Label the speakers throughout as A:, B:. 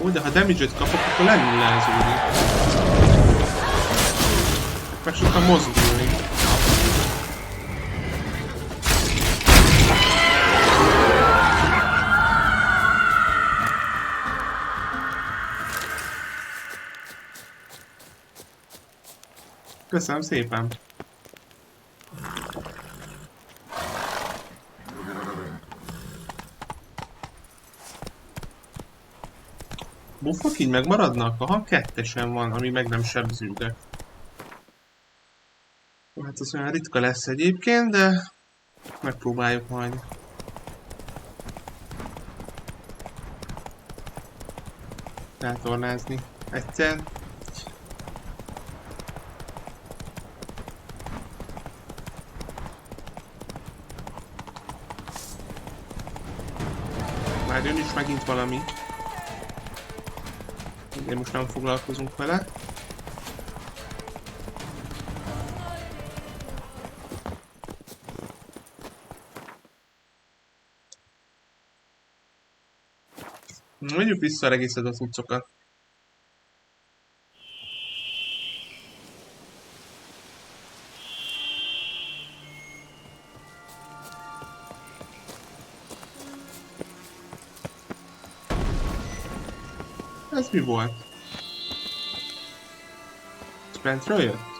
A: Ó, de ha damage-et kapok, akkor lenullázódik. Meg sokkal mozdulni. Köszönöm szépen. Buffok így megmaradnak? Aha, kettesen van, ami meg nem sebződött. Hát az olyan ritka lesz egyébként, de megpróbáljuk majd. Eltornázni egyszer. Már jön is megint valami. De most nem foglalkozunk vele. Mondjuk vissza a egészet a cuccokat. Ez mi volt? Sprintről jött?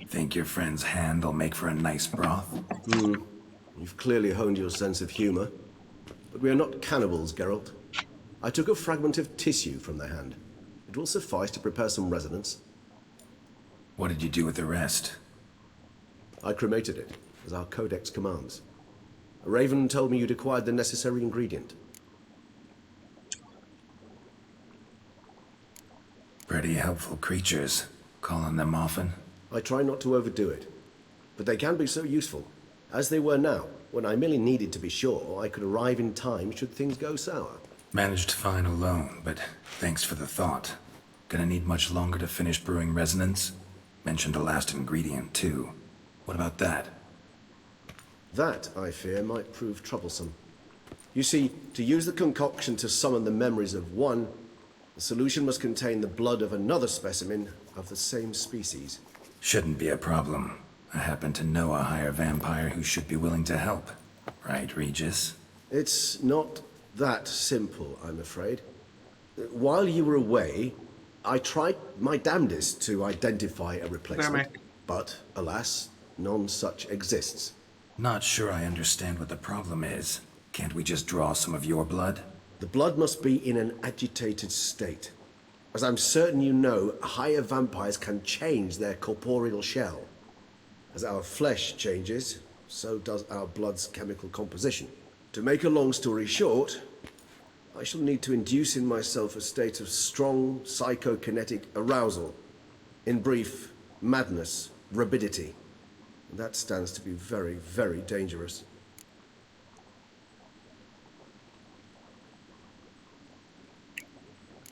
B: Think your friend's hand will make for a nice broth?
C: You've clearly honed your sense of humor. But we are not cannibals, Geralt. I took a fragment of tissue from the hand. It will suffice to prepare some resonance.
B: What did you do with the rest?
C: I cremated it, as our codex commands. A raven told me you'd acquired the necessary ingredient.
B: Pretty helpful creatures. Call on them often?
C: I try not to overdo it. But they can be so useful. As they were now, when I merely needed to be sure I could arrive in time should things go sour.
B: Managed fine alone, but thanks for the thought. Gonna need much longer to finish brewing resonance? Mentioned the last ingredient, too. What about that?
C: That, I fear, might prove troublesome. You see, to use the concoction to summon the memories of one, the solution must contain the blood of another specimen of the same species.
B: Shouldn't be a problem. I happen to know a higher vampire who should be willing to help. Right, Regis?
C: It's not that simple, I'm afraid. While you were away, I tried my damnedest to identify a replacement. But, alas, none such exists.
B: Not sure I understand what the problem is. Can't we just draw some of your blood?
C: The blood must be in an agitated state. As I'm certain you know, higher vampires can change their corporeal shell. As our flesh changes, so does our blood's chemical composition. To make a long story short, I shall need to induce in myself a state of strong psychokinetic arousal. In brief, madness, rabidity. And that stands to be very, very dangerous.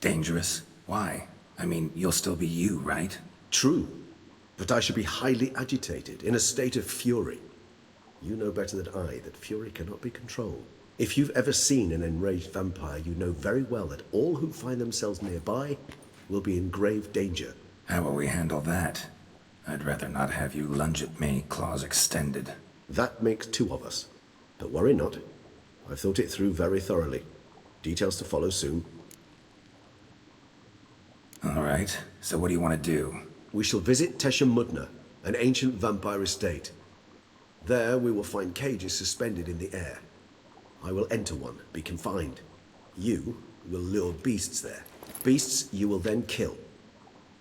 B: Dangerous? Why? I mean, you'll still be you, right?
C: True. But I should be highly agitated, in a state of fury. You know better than I that fury cannot be controlled. If you've ever seen an enraged vampire, you know very well that all who find themselves nearby will be in grave danger.
B: How will we handle that? I'd rather not have you lunge at me, claws extended.
C: That makes two of us. But worry not. I've thought it through very thoroughly. Details to follow soon.
B: All right, so what do you want to do?
C: We shall visit Teee-I, an ancient vampire estate. There we will find cages suspended in the air. I will enter one, be confined. You will lure beasts there. Beasts you will then kill.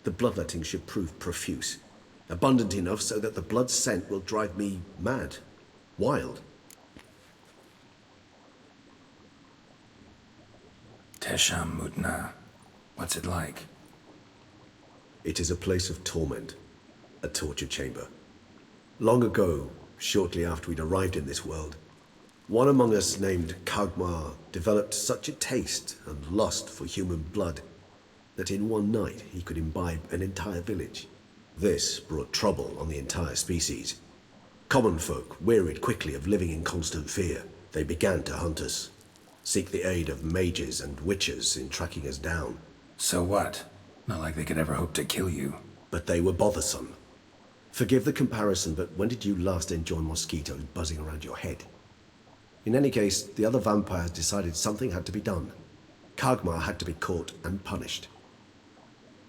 C: The bloodletting should prove profuse. Abundant enough so that the blood scent will drive me mad. Wild.
B: Teee-I. What's it like?
C: It is a place of torment. A torture chamber. Long ago, shortly after we'd arrived in this world. One among us named Kagmar developed such a taste and lust for human blood that in one night he could imbibe an entire village. This brought trouble on the entire species. Common folk wearied quickly of living in constant fear. They began to hunt us, seek the aid of mages and witches in tracking us down.
B: So what? Not like they could ever hope to kill you.
C: But they were bothersome. Forgive the comparison, but when did you last enjoy mosquitoes buzzing around your head? In any case, the other vampires decided something had to be done. Kagmar had to be caught and punished.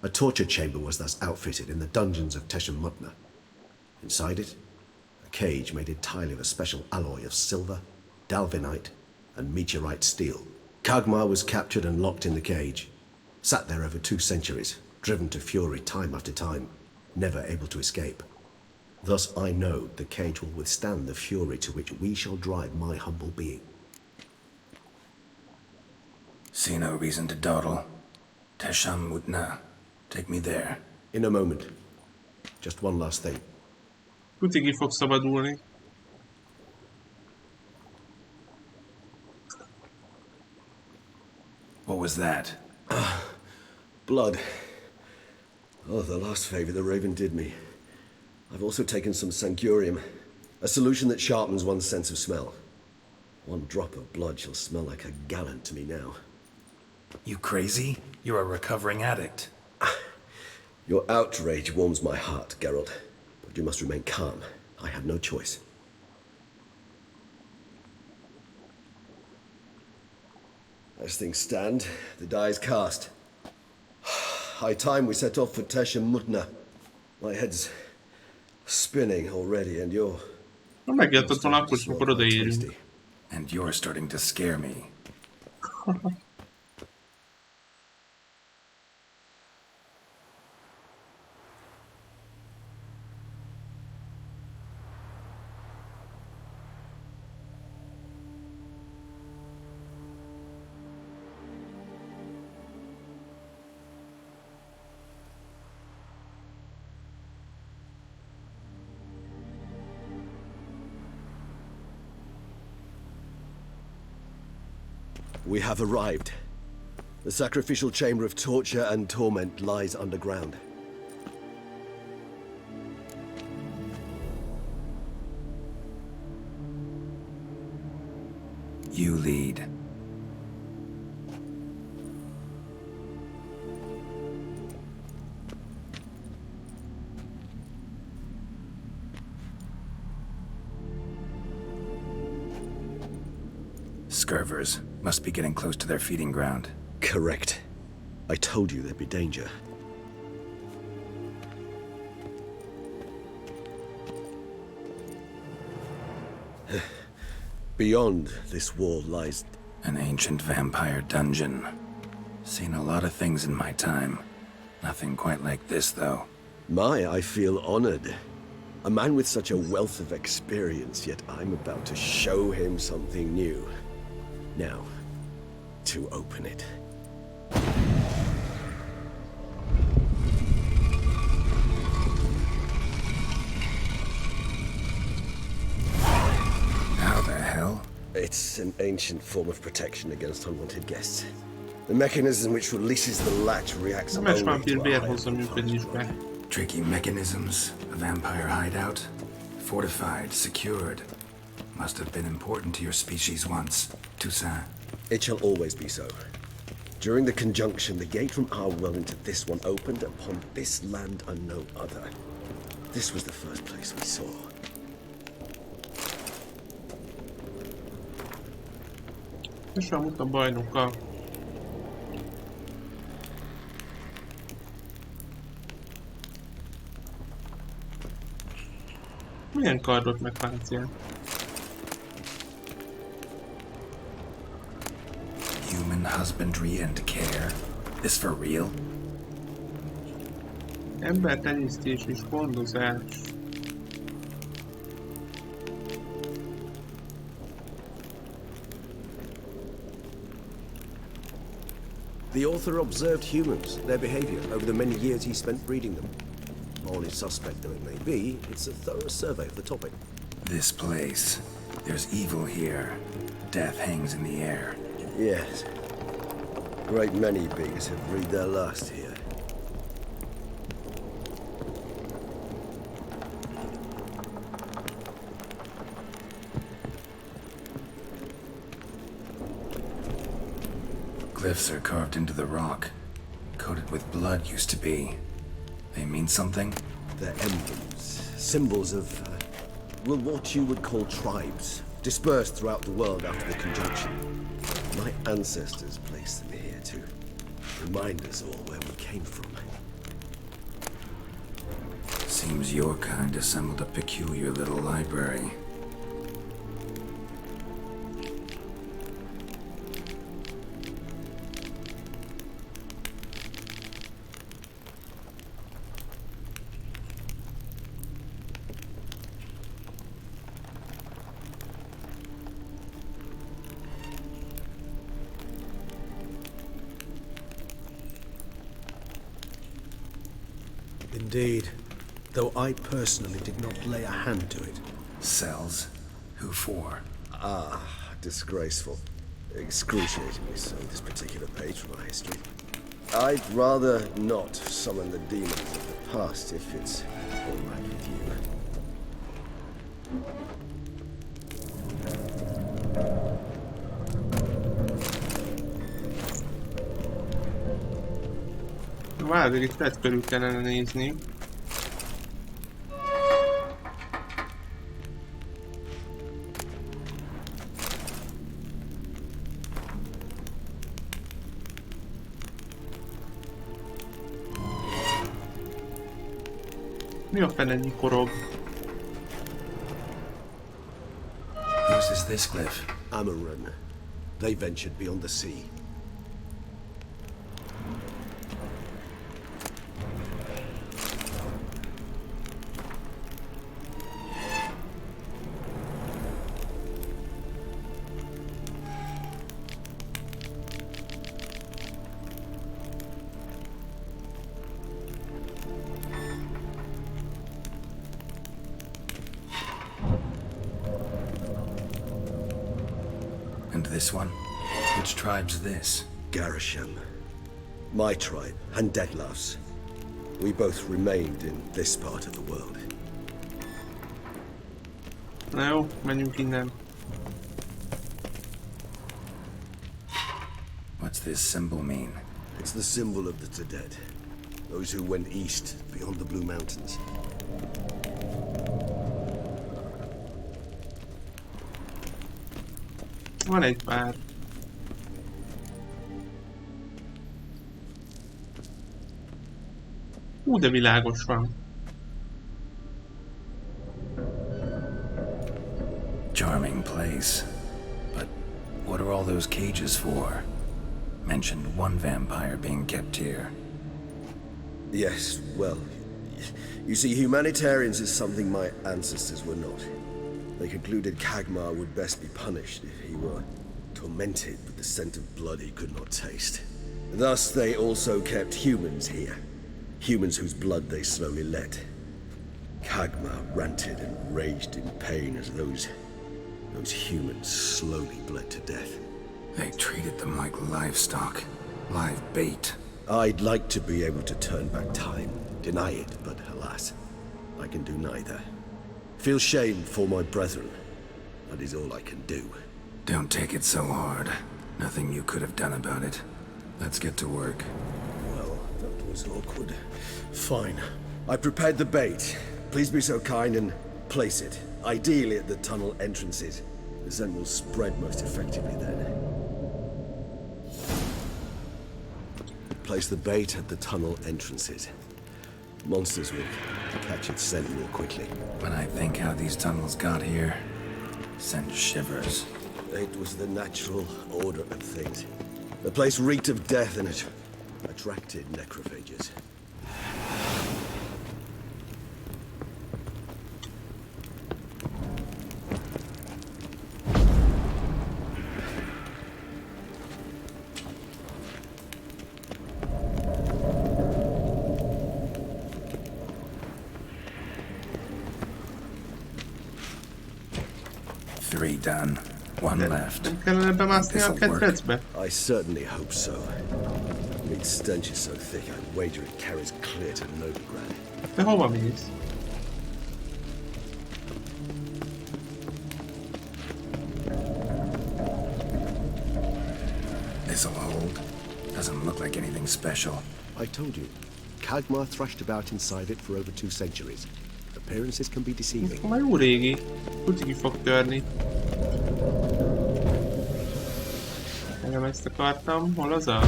C: A torture chamber was thus outfitted in the dungeons of Teee-I. Inside it, a cage made entirely of a special alloy of silver, dalvinite, and meteorite steel. Kagmar was captured and locked in the cage, sat there over 2 centuries, driven to fury time after time, never able to escape. Thus I know the cage will withstand the fury to which we shall drive my humble being.
B: See no reason to dawdle. Teee-I. Take me there.
C: In a moment. Just one last thing.
A: Tuti ki fog szabadulni.
B: What was that?
C: Blood. Oh, the last favor the Raven did me. I've also taken some sancurium, a solution that sharpens one's sense of smell. One drop of blood shall smell like a gallon to me now.
B: You crazy? You're a recovering addict.
C: Your outrage warms my heart, Geralt. But you must remain calm. I have no choice. As things stand, the die is cast. High time we set off for Teee-I. My head's spinning already, and you're...
A: Na megjelentett volna akkor, amikor odaérünk.
B: And you're starting to scare me.
C: We have arrived. The sacrificial chamber of torture and torment lies underground.
B: You lead. Scurvers must be getting close to their feeding ground.
C: Correct. I told you there'd be danger. Beyond this wall lies...
B: An ancient vampire dungeon. Seen a lot of things in my time. Nothing quite like this, though.
C: I feel honored. A man with such a wealth of experience, yet I'm about to show him something new. Now, to open it.
B: How the hell?
C: It's an ancient form of protection against unwanted guests. The mechanism which releases the latch reacts
A: Nem
C: only
A: vámpír
C: to a
A: miért
C: high
A: hozza működni is be?
B: Tricky mechanisms, a vampire hideout. Fortified, secured. Must have been important to your species once, Toussaint.
C: It shall always be so. During the conjunction, the gate from our well into this one opened upon this land and no other. This was the first place we saw.
A: Köszönöm, a bajnokkal. Milyen kardot meg páncél?
B: Human husbandry and care. This for real?
A: Embertenyésztés és gondozás.
C: The author observed humans, their behavior, over the many years he spent breeding them. Morally suspect though it may be, it's a thorough survey of the topic.
B: This place. There's evil here. Death hangs in the air.
C: Yes. Great many beings have breathed their last here.
B: Glyphs are carved into the rock. Coated with blood used to be. They mean something?
C: They're emblems, symbols of, well, what you would call tribes, dispersed throughout the world after the conjunction. My ancestors placed them here to remind us all where we came from.
B: Seems your kind assembled a peculiar little library.
C: Indeed, though I personally did not lay a hand to it.
B: Cells? Who for?
C: Disgraceful. Excruciatingly so, this particular page from our history. I'd rather not summon the demons of the past if it's all right with you.
A: Várj, itt vett körül kellene nézni. Mi a fene nyikorog?
B: Whose is this glyph?
C: Amaran. They ventured beyond the sea.
B: And this one? Which tribe's this?
C: Garisham. My tribe, and Deadlough's. We both remained in this part of the world.
A: Na jó, menjünk innen.
B: What's this symbol mean?
C: It's the symbol of the Teee-I, those who went east beyond the Blue Mountains.
A: Van egy pár. De világos van.
B: Charming place. But what are all those cages for? Mentioned one vampire being kept here.
C: Yes, well, you see, humanitarians is something my ancestors were not. They concluded Kagmar would best be punished if he were tormented with the scent of blood he could not taste. Thus, they also kept humans here. Humans whose blood they slowly let. Kagmar ranted and raged in pain as those humans slowly bled to death.
B: They treated them like livestock. Live bait.
C: I'd like to be able to turn back time, deny it, but alas, I can do neither. Feel shame for my brethren. That is all I can do.
B: Don't take it so hard. Nothing you could have done about it. Let's get to work.
C: Well, that was awkward. Fine. I prepared the bait. Please be so kind and place it, ideally at the tunnel entrances. The scent will spread most effectively then. Place the bait at the tunnel entrances. Monsters will catch its scent more quickly.
B: When I think how these tunnels got here, sends shivers.
C: It was the natural order of things. The place reeked of death and it attracted necrophages.
B: 3 done. One left.
A: Nem kellene bemászni a kedvecbe?
C: I certainly hope so. The meat stench is so thick, I'd wager it carries clear to Novigrad.
A: De hova mész?
B: This'll hold. Doesn't look like anything special.
C: I told you, Kagmar thrashed about inside it for over 2 centuries. Appearances can be deceiving.
A: Már jó régi. Úgy ki fog törni. Nem ezt akartam. Hol az a...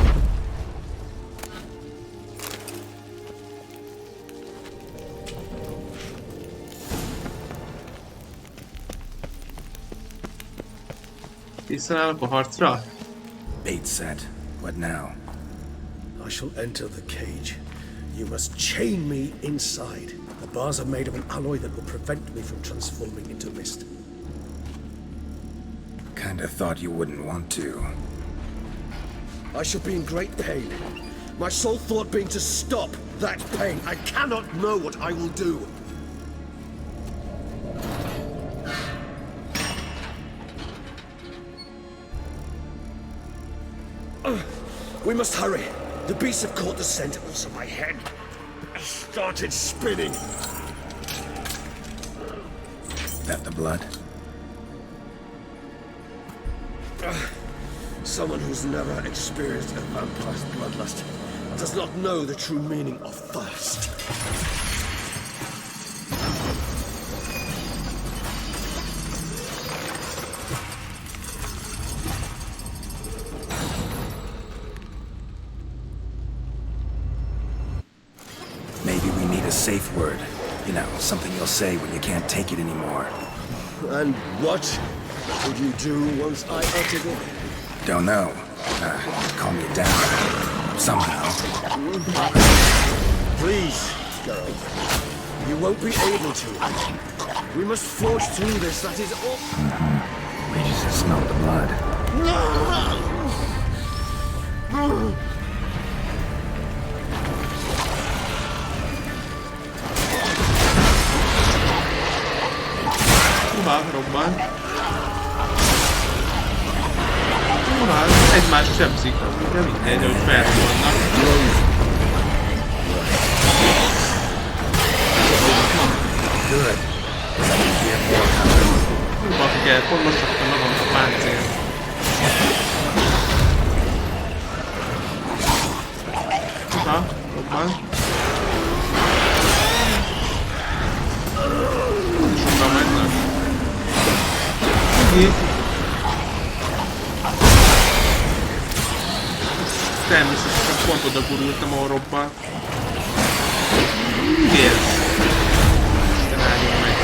A: Készen a harcra?
B: Bait set. What now?
C: I shall enter the cage. You must chain me inside. The bars are made of an alloy that will prevent me from transforming into mist.
B: Kinda thought you wouldn't want to.
C: I shall be in great pain. My sole thought being to stop that pain. I cannot know what I will do. We must hurry. The beasts have caught the scent. Also, my head started spinning.
B: That the blood?
C: Someone who's never experienced a vampire's bloodlust does not know the true meaning of thirst.
B: Maybe we need a safe word. You know, something you'll say when you can't take it anymore.
C: And what would you do once I uttered it?
B: Don't know. Calm you down. Somehow.
C: Please, Geralt. You won't be able to. We must forge through this, that is all.
B: We just smell the blood.
A: Robban. Hát, egymást sebzik, de mindegy, hogy felszólnak. Húba kell, pont most raktam magam a páncél. Ha, robban. Sokan mennek. Így. Természetesen pont oda gurultam, ahol robban. Érsz. Isten áldjon meg.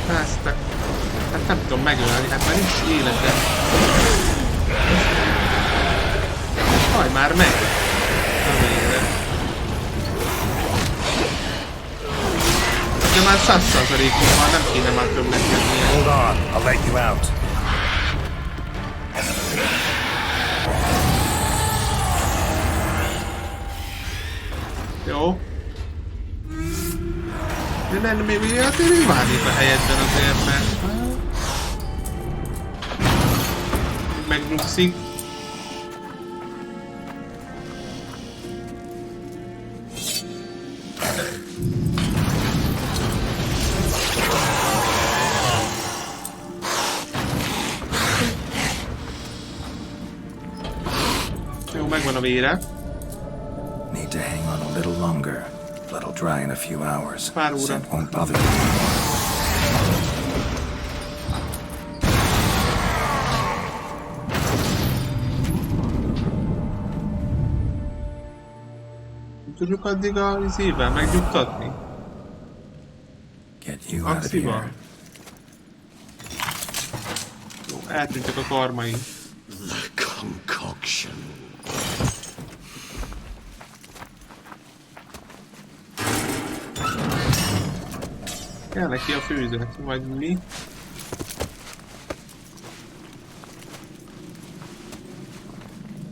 A: Háztak. Hát nem tudom megölni, hát már nincs életem. Haj már meg! A végre. De már 100%-on van, nem kéne már többnek jönnie.
B: Hold on, I'll let you out.
A: Jó. De nem, még várnék a helyedben azért, mert... Megnyugszik. Jó, megvan a vére.
B: Need to hang on a little longer. Blood'll dry in a few hours.
A: Pár óra.
B: Scent won't bother you anymore.
A: Tudjuk addig az évvel megnyugtatni?
B: Get you out of
A: Axival.
B: here.
A: Jó, eltűntek a karmai.
C: The concoction.
A: Kell neki a főzet, vagy mi?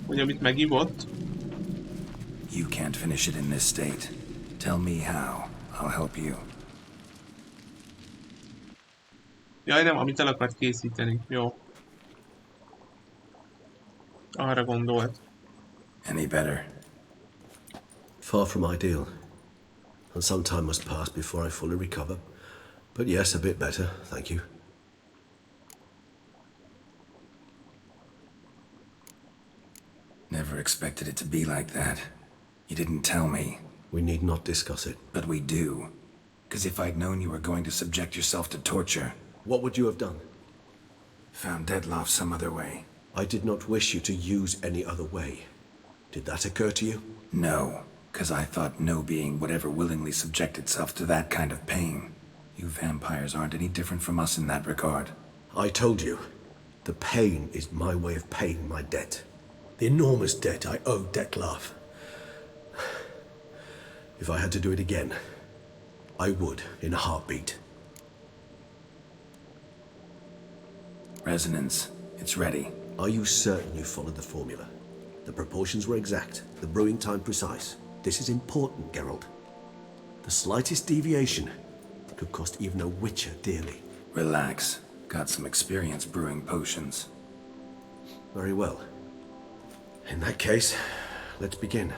A: Hogy amit megivott?
B: You can't finish it in this state. Tell me how. I'll help you.
A: Jaj, nem, amit el akart készíteni. Jó. Arra gondolt.
B: Any better?
C: Far from ideal. And some time must pass before I fully recover. But yes, a bit better, thank you.
B: Never expected it to be like that. You didn't tell me.
C: We need not discuss it.
B: But we do. Because if I'd known you were going to subject yourself to torture...
C: What would you have done?
B: Found Dettlaff some other way.
C: I did not wish you to use any other way. Did that occur to you?
B: No, because I thought no being would ever willingly subject itself to that kind of pain. You vampires aren't any different from us in that regard.
C: I told you, the pain is my way of paying my debt. The enormous debt I owe Dettlaff. If I had to do it again, I would, in a heartbeat.
B: Resonance. It's ready.
C: Are you certain you followed the formula? The proportions were exact, the brewing time precise. This is important, Geralt. The slightest deviation could cost even a witcher dearly.
B: Relax. Got some experience brewing potions.
C: Very well. In that case, let's begin.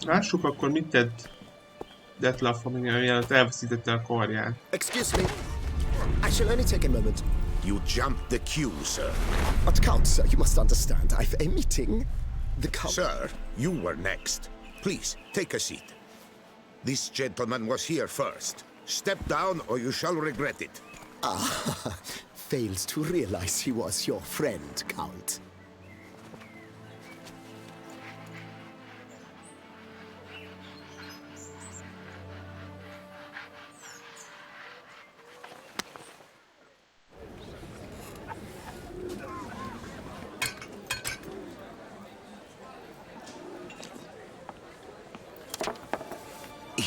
A: Lássuk akkor, mit tett Dettlaff, mielőtt elveszítette a karját.
D: Excuse me. I shall only take a moment.
E: You jumped the queue, sir.
D: But Count, sir, you must understand. I've a meeting. The Count...
E: Sir, you were next. Please, take a seat. This gentleman was here first. Step down or you shall regret it.
D: fails to realize he was your friend, Count.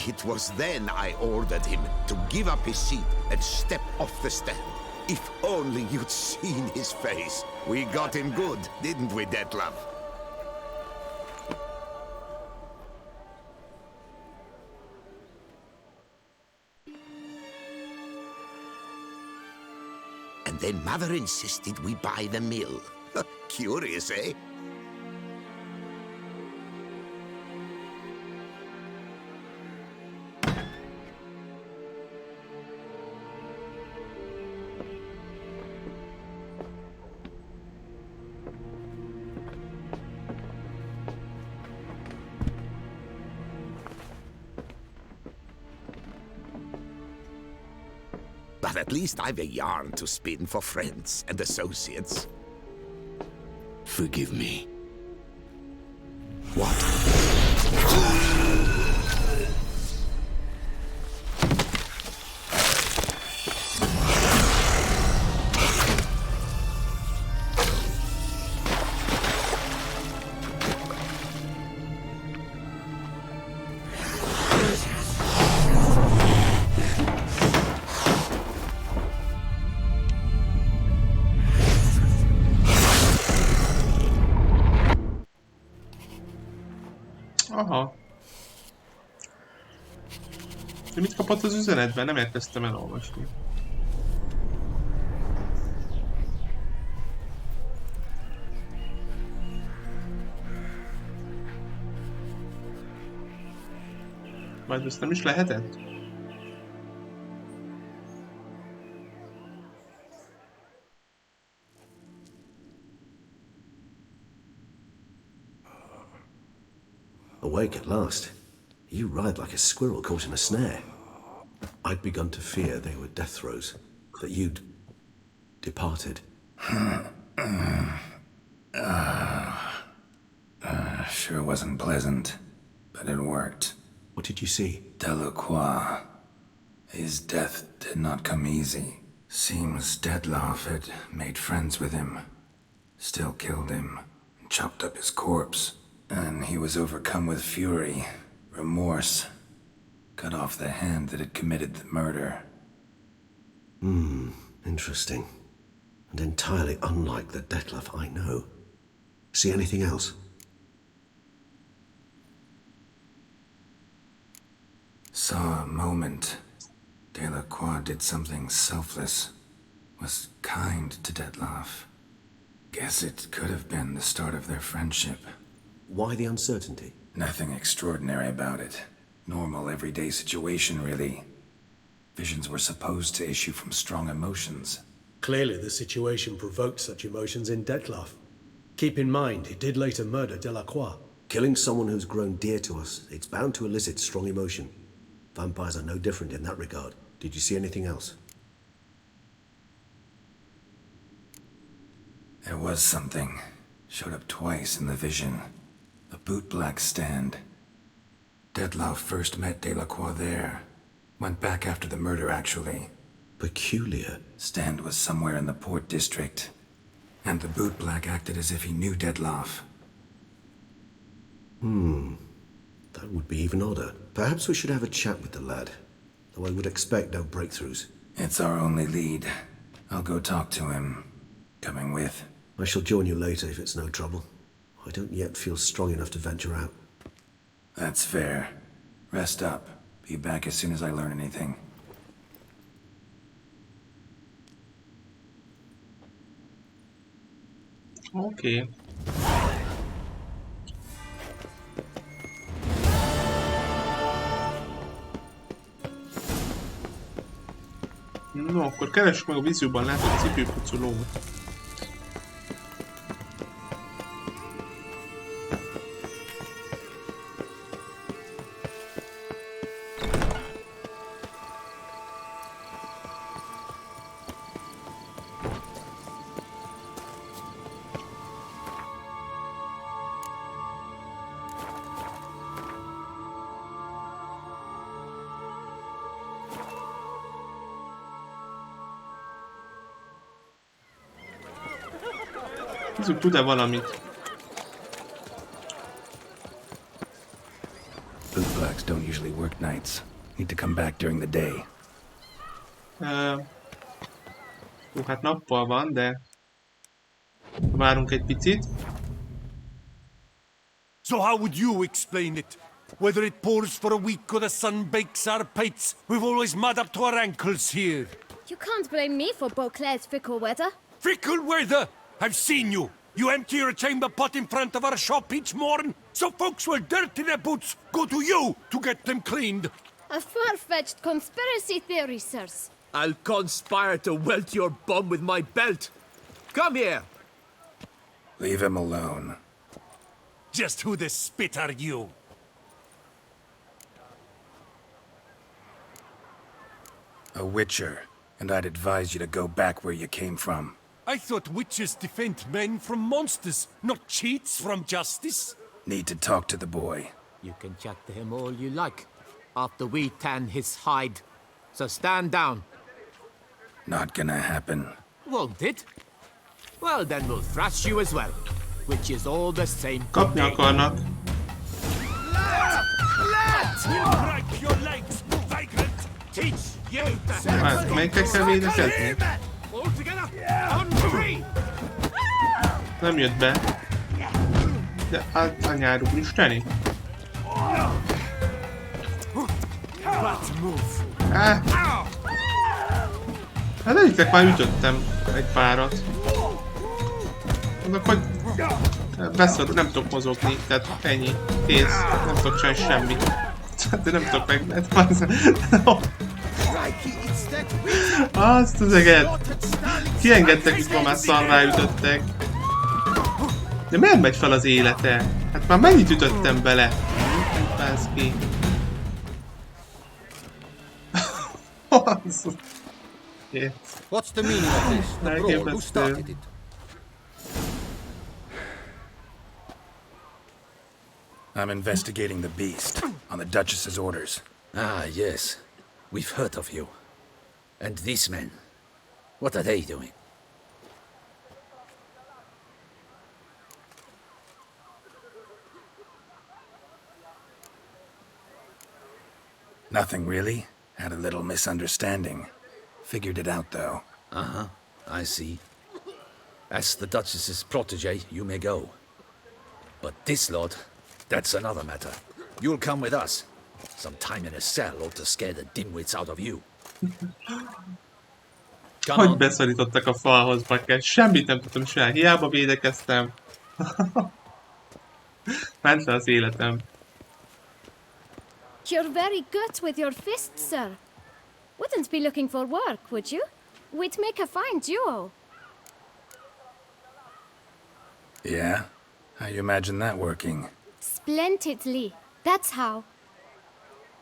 E: It was then I ordered him to give up his seat and step off the stand. If only you'd seen his face. We got him good, didn't we, Dettlaff? And then Mother insisted we buy the mill. Curious, eh? But at least I've a yarn to spin for friends and associates.
F: Forgive me.
E: What?
A: Aha. De mit kapott az üzenetben? Nem elkezdtem elolvasni. Vagy ezt nem is lehetett?
C: Awake at last. You ride like a squirrel caught in a snare. I'd begun to fear they were death throes, that you'd departed.
B: Sure wasn't pleasant, but it worked.
C: What did you see?
B: Delacroix. His death did not come easy. Seems Detlaff had made friends with him. Still killed him, and chopped up his corpse. And he was overcome with fury, remorse. Cut off the hand that had committed the murder.
C: Interesting. And entirely unlike the Detlaff I know. See anything else?
B: Saw a moment. Delacroix did something selfless. Was kind to Detlaff. Guess it could have been the start of their friendship.
C: Why the uncertainty?
B: Nothing extraordinary about it. Normal, everyday situation, really. Visions were supposed to issue from strong emotions.
F: Clearly the situation provoked such emotions in Detlaff. Keep in mind, he did later murder Delacroix.
C: Killing someone who's grown dear to us, it's bound to elicit strong emotion. Vampires are no different in that regard. Did you see anything else?
B: There was something. Showed up twice in the vision. A bootblack stand. Detlaff first met Delacroix there. Went back after the murder, actually.
C: Peculiar.
B: Stand was somewhere in the Port District. And the bootblack acted as if he knew Detlaff.
C: That would be even odder. Perhaps we should have a chat with the lad. Though I would expect no breakthroughs.
B: It's our only lead. I'll go talk to him. Coming with.
C: I shall join you later if it's no trouble. I don't yet feel strong enough to venture out.
B: That's fair. Rest up. Be back as soon as I learn anything.
A: Oké. No, akkor keressük meg a vízjóban látott cipőpucolót. Nézzük, tud-e valamit?
B: Bootblacks don't usually work nights. Need to come back during the day.
A: Jó, hát nappal van, de várunk egy picit.
G: So how would you explain it? Whether it pours for a week or the sun bakes our pates, we've always mud up to our ankles here.
H: You can't blame me for Beauclair's fickle weather.
G: Fickle weather! I've seen you. You empty your chamber pot in front of our shop each morn, so folks will dirty their boots go to you to get them cleaned.
H: A far-fetched conspiracy theory, sirs.
I: I'll conspire to welt your bum with my belt. Come here.
B: Leave him alone.
G: Just who the spit are you?
B: A witcher, and I'd advise you to go back where you came from.
G: I thought witches defend men from monsters, not cheats from justice.
B: Need to talk to the boy.
I: You can chat to him all you like, after we tan his hide. So stand down.
B: Not gonna happen.
I: Won't it? Well, then we'll thrash you as well, which is all the same.
A: Kapni akarnak.
G: We'll break your legs, vagrant!
I: Teach you to
A: Hát, melyikkel kell védekezni?
I: all together on three.
A: Nem jött be. De hát anyáru isteni.
G: Bad move.
A: Hát egyiknek már ütöttem egy párat. Mondok, hogy beszorul, nem tudok mozogni, tehát ennyi. Kész, nem tudok csinálni semmit. De nem tudok meg... Azt az eget! Kiengedtek, itt ma már szarrá ütöttek. De miért megy fel az élete? Hát már mennyit ütöttem bele? Pász ki.
J: What's the meaning of this? The brawl? Who started it?
B: I'm investigating the beast on the Duchess's orders.
K: Ah, yes. We've heard of you. And these men, what are they doing?
B: Nothing really. Had a little misunderstanding. Figured it out, though.
K: Uh-huh, I see. As the Duchess's protege, you may go. But this lot, that's another matter. You'll come with us. Some time in a cell ought to scare the dimwits out of you.
A: Hogy beszorítottak a falhoz, bakker? Semmit nem tudtam csinálni. Hiába védekeztem. Ment le az életem.
H: You're very good with your fists, sir. Wouldn't be looking for work, would you? We'd make a fine duo.
B: Yeah? How you imagine that working?
H: Splendidly. That's how.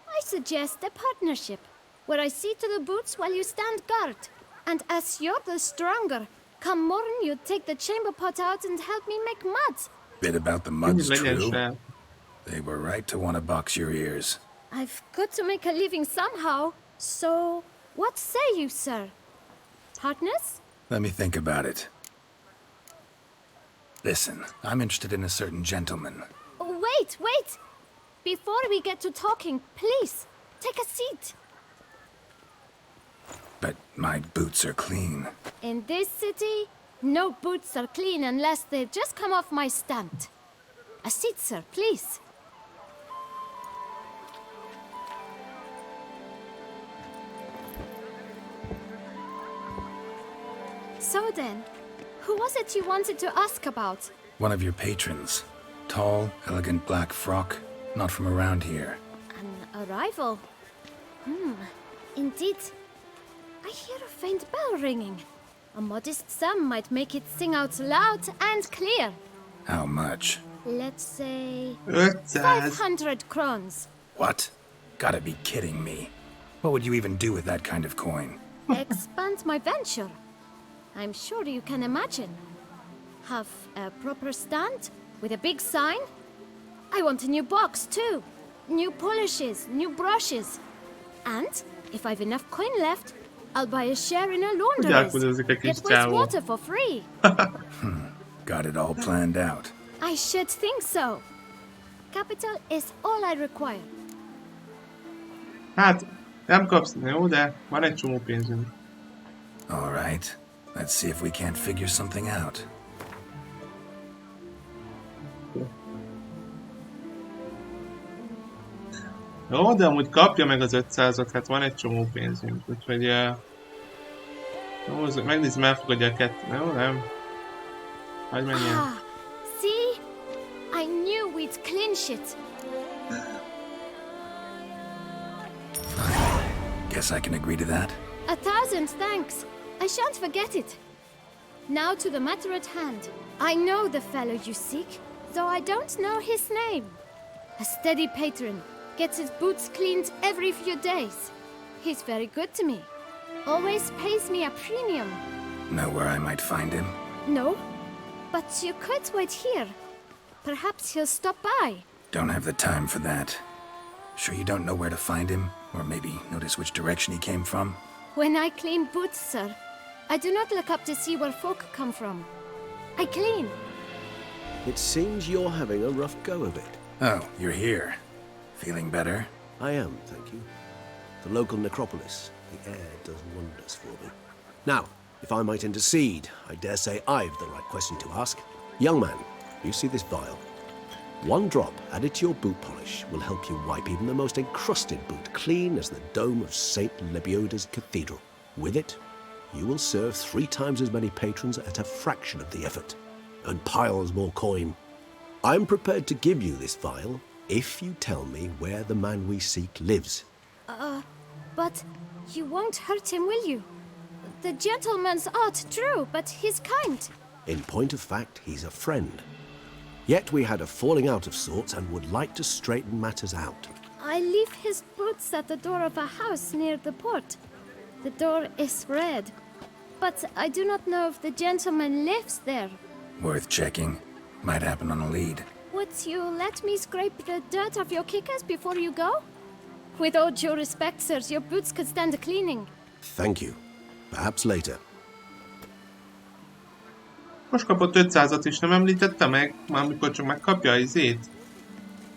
H: I suggest a partnership, where I see to the boots while you stand guard. And as you're the stronger, come morn you take the chamber pot out and help me make mud.
B: Bit about the mud's true. They were right to want to box your ears.
H: I've got to make a living somehow, so what say you, sir? Partners?
B: Let me think about it. Listen, I'm interested in a certain gentleman.
H: Oh, wait! Before we get to talking, please, take a seat.
B: But my boots are clean.
H: In this city, no boots are clean unless they just come off my stand. A seat, sir, please. So then, who was it you wanted to ask about?
B: One of your patrons. Tall, elegant black frock. Not from around here.
H: An arrival? Indeed. I hear a faint bell ringing. A modest sum might make it sing out loud and clear.
B: How much?
H: Let's say...
A: 500.
H: 500 crowns.
B: What? Gotta be kidding me. What would you even do with that kind of coin?
H: Expand my venture. I'm sure you can imagine. Have a proper stand with a big sign. I want a new box too. New polishes, new brushes. And if I've enough coin left, I'll buy a share in a laundress. Get wastewater for free.
B: Got it all planned out.
H: I should think so. Capital is all I require.
A: Hát, nem kapsz, jó, de van egy csomó pénzünk.
B: All right. Let's see if we can't figure something out.
A: Jó, de amúgy kapja meg az 500-at, hát van egy csomó pénzünk, úgyhogy... Jó, megnézem, elfogadja a kettő. Jó, nem? Hagyj menjen.
H: Ah, see? I knew we'd clinch it.
B: Guess I can agree to that.
H: 1,000 thanks. I shan't forget it. Now to the matter at hand. I know the fellow you seek, though I don't know his name. A steady patron. Gets his boots cleaned every few days. He's very good to me. Always pays me a premium.
B: Know where I might find him?
H: No, but you could wait here. Perhaps he'll stop by.
B: Don't have the time for that. Sure you don't know where to find him? Or maybe notice which direction he came from?
H: When I clean boots, sir, I do not look up to see where folk come from. I clean.
C: It seems you're having a rough go of it.
B: Oh, you're here. Feeling better?
C: I am, thank you. The local necropolis. The air does wonders for me. Now, if I might intercede, I dare say I've the right question to ask. Young man, you see this vial? One drop added to your boot polish will help you wipe even the most encrusted boot clean as the dome of St. Lebioda's Cathedral. With it, you will serve 3 times as many patrons at a fraction of the effort, and piles more coin. I'm prepared to give you this vial if you tell me where the man we seek lives.
H: But you won't hurt him, will you? The gentleman's odd, true, but he's kind.
C: In point of fact, he's a friend. Yet we had a falling out of sorts and would like to straighten matters out.
H: I leave his boots at the door of a house near the port. The door is red, but I do not know if the gentleman lives there.
B: Worth checking. Might happen on a lead.
H: Would you let me scrape the dirt off your kickers before you go? With all due respect, sirs, your boots could stand a cleaning.
C: Thank you. Perhaps later.
A: Most kapott 500-at is, nem említette meg? Már amikor csak megkapja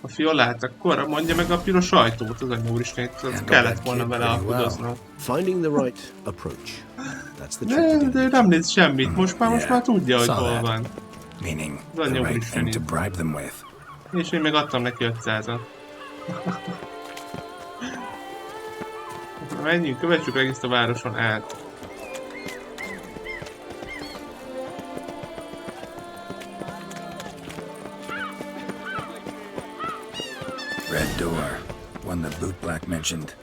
A: a fiolát, akkor mondja meg a piros ajtót, az anyúristen, itt kellett volna vele alkudoznom.
C: Finding the right approach. That's the trick.
A: De nem néz semmit, most már tudja, hogy hol van.
B: Meaning
A: Az
B: the right
A: anyúristen
B: thing to
A: itt.
B: bribe them with.
A: És én még adtam neki 500-at. Menjünk, kövessük meg ezt a városon át.
B: Red door, one the boot black mentioned.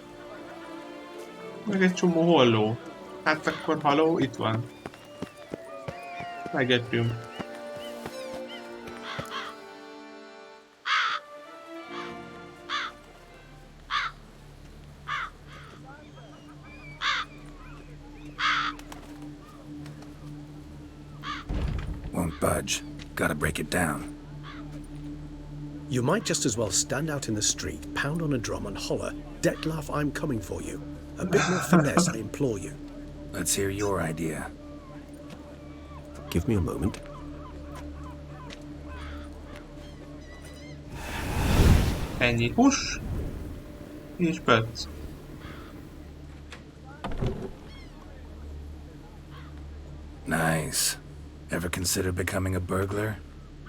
A: Meg egy csomó holló. Hát akkor haló, itt van. Megetjünk.
B: Won't budge. Gotta break it down.
F: You might just as well stand out in the street, pound on a drum and holler, Detlef, I'm coming for you. A bit more finesse, I implore you.
B: Let's hear your idea.
C: Give me a moment.
A: Ennyi push. És pötz.
B: Nice. Ever consider becoming a burglar?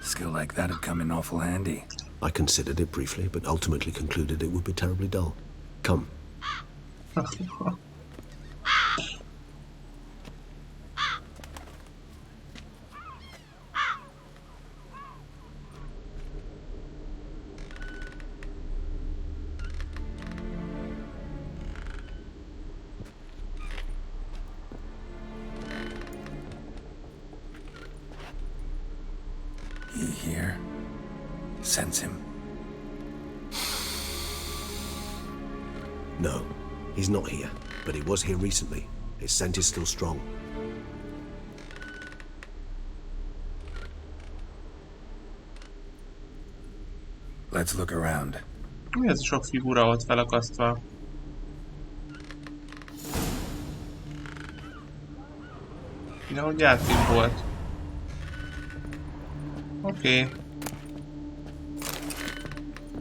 B: Skill like that'd come in awful handy.
C: I considered it briefly, but ultimately concluded it would be terribly dull. Come.
B: He here? Sense him.
C: No, he's not here, but he was here recently. His scent is still strong.
B: Let's look around.
A: Mi ez a sok figura ott felakasztva? Mindenhogy játék volt. Oké.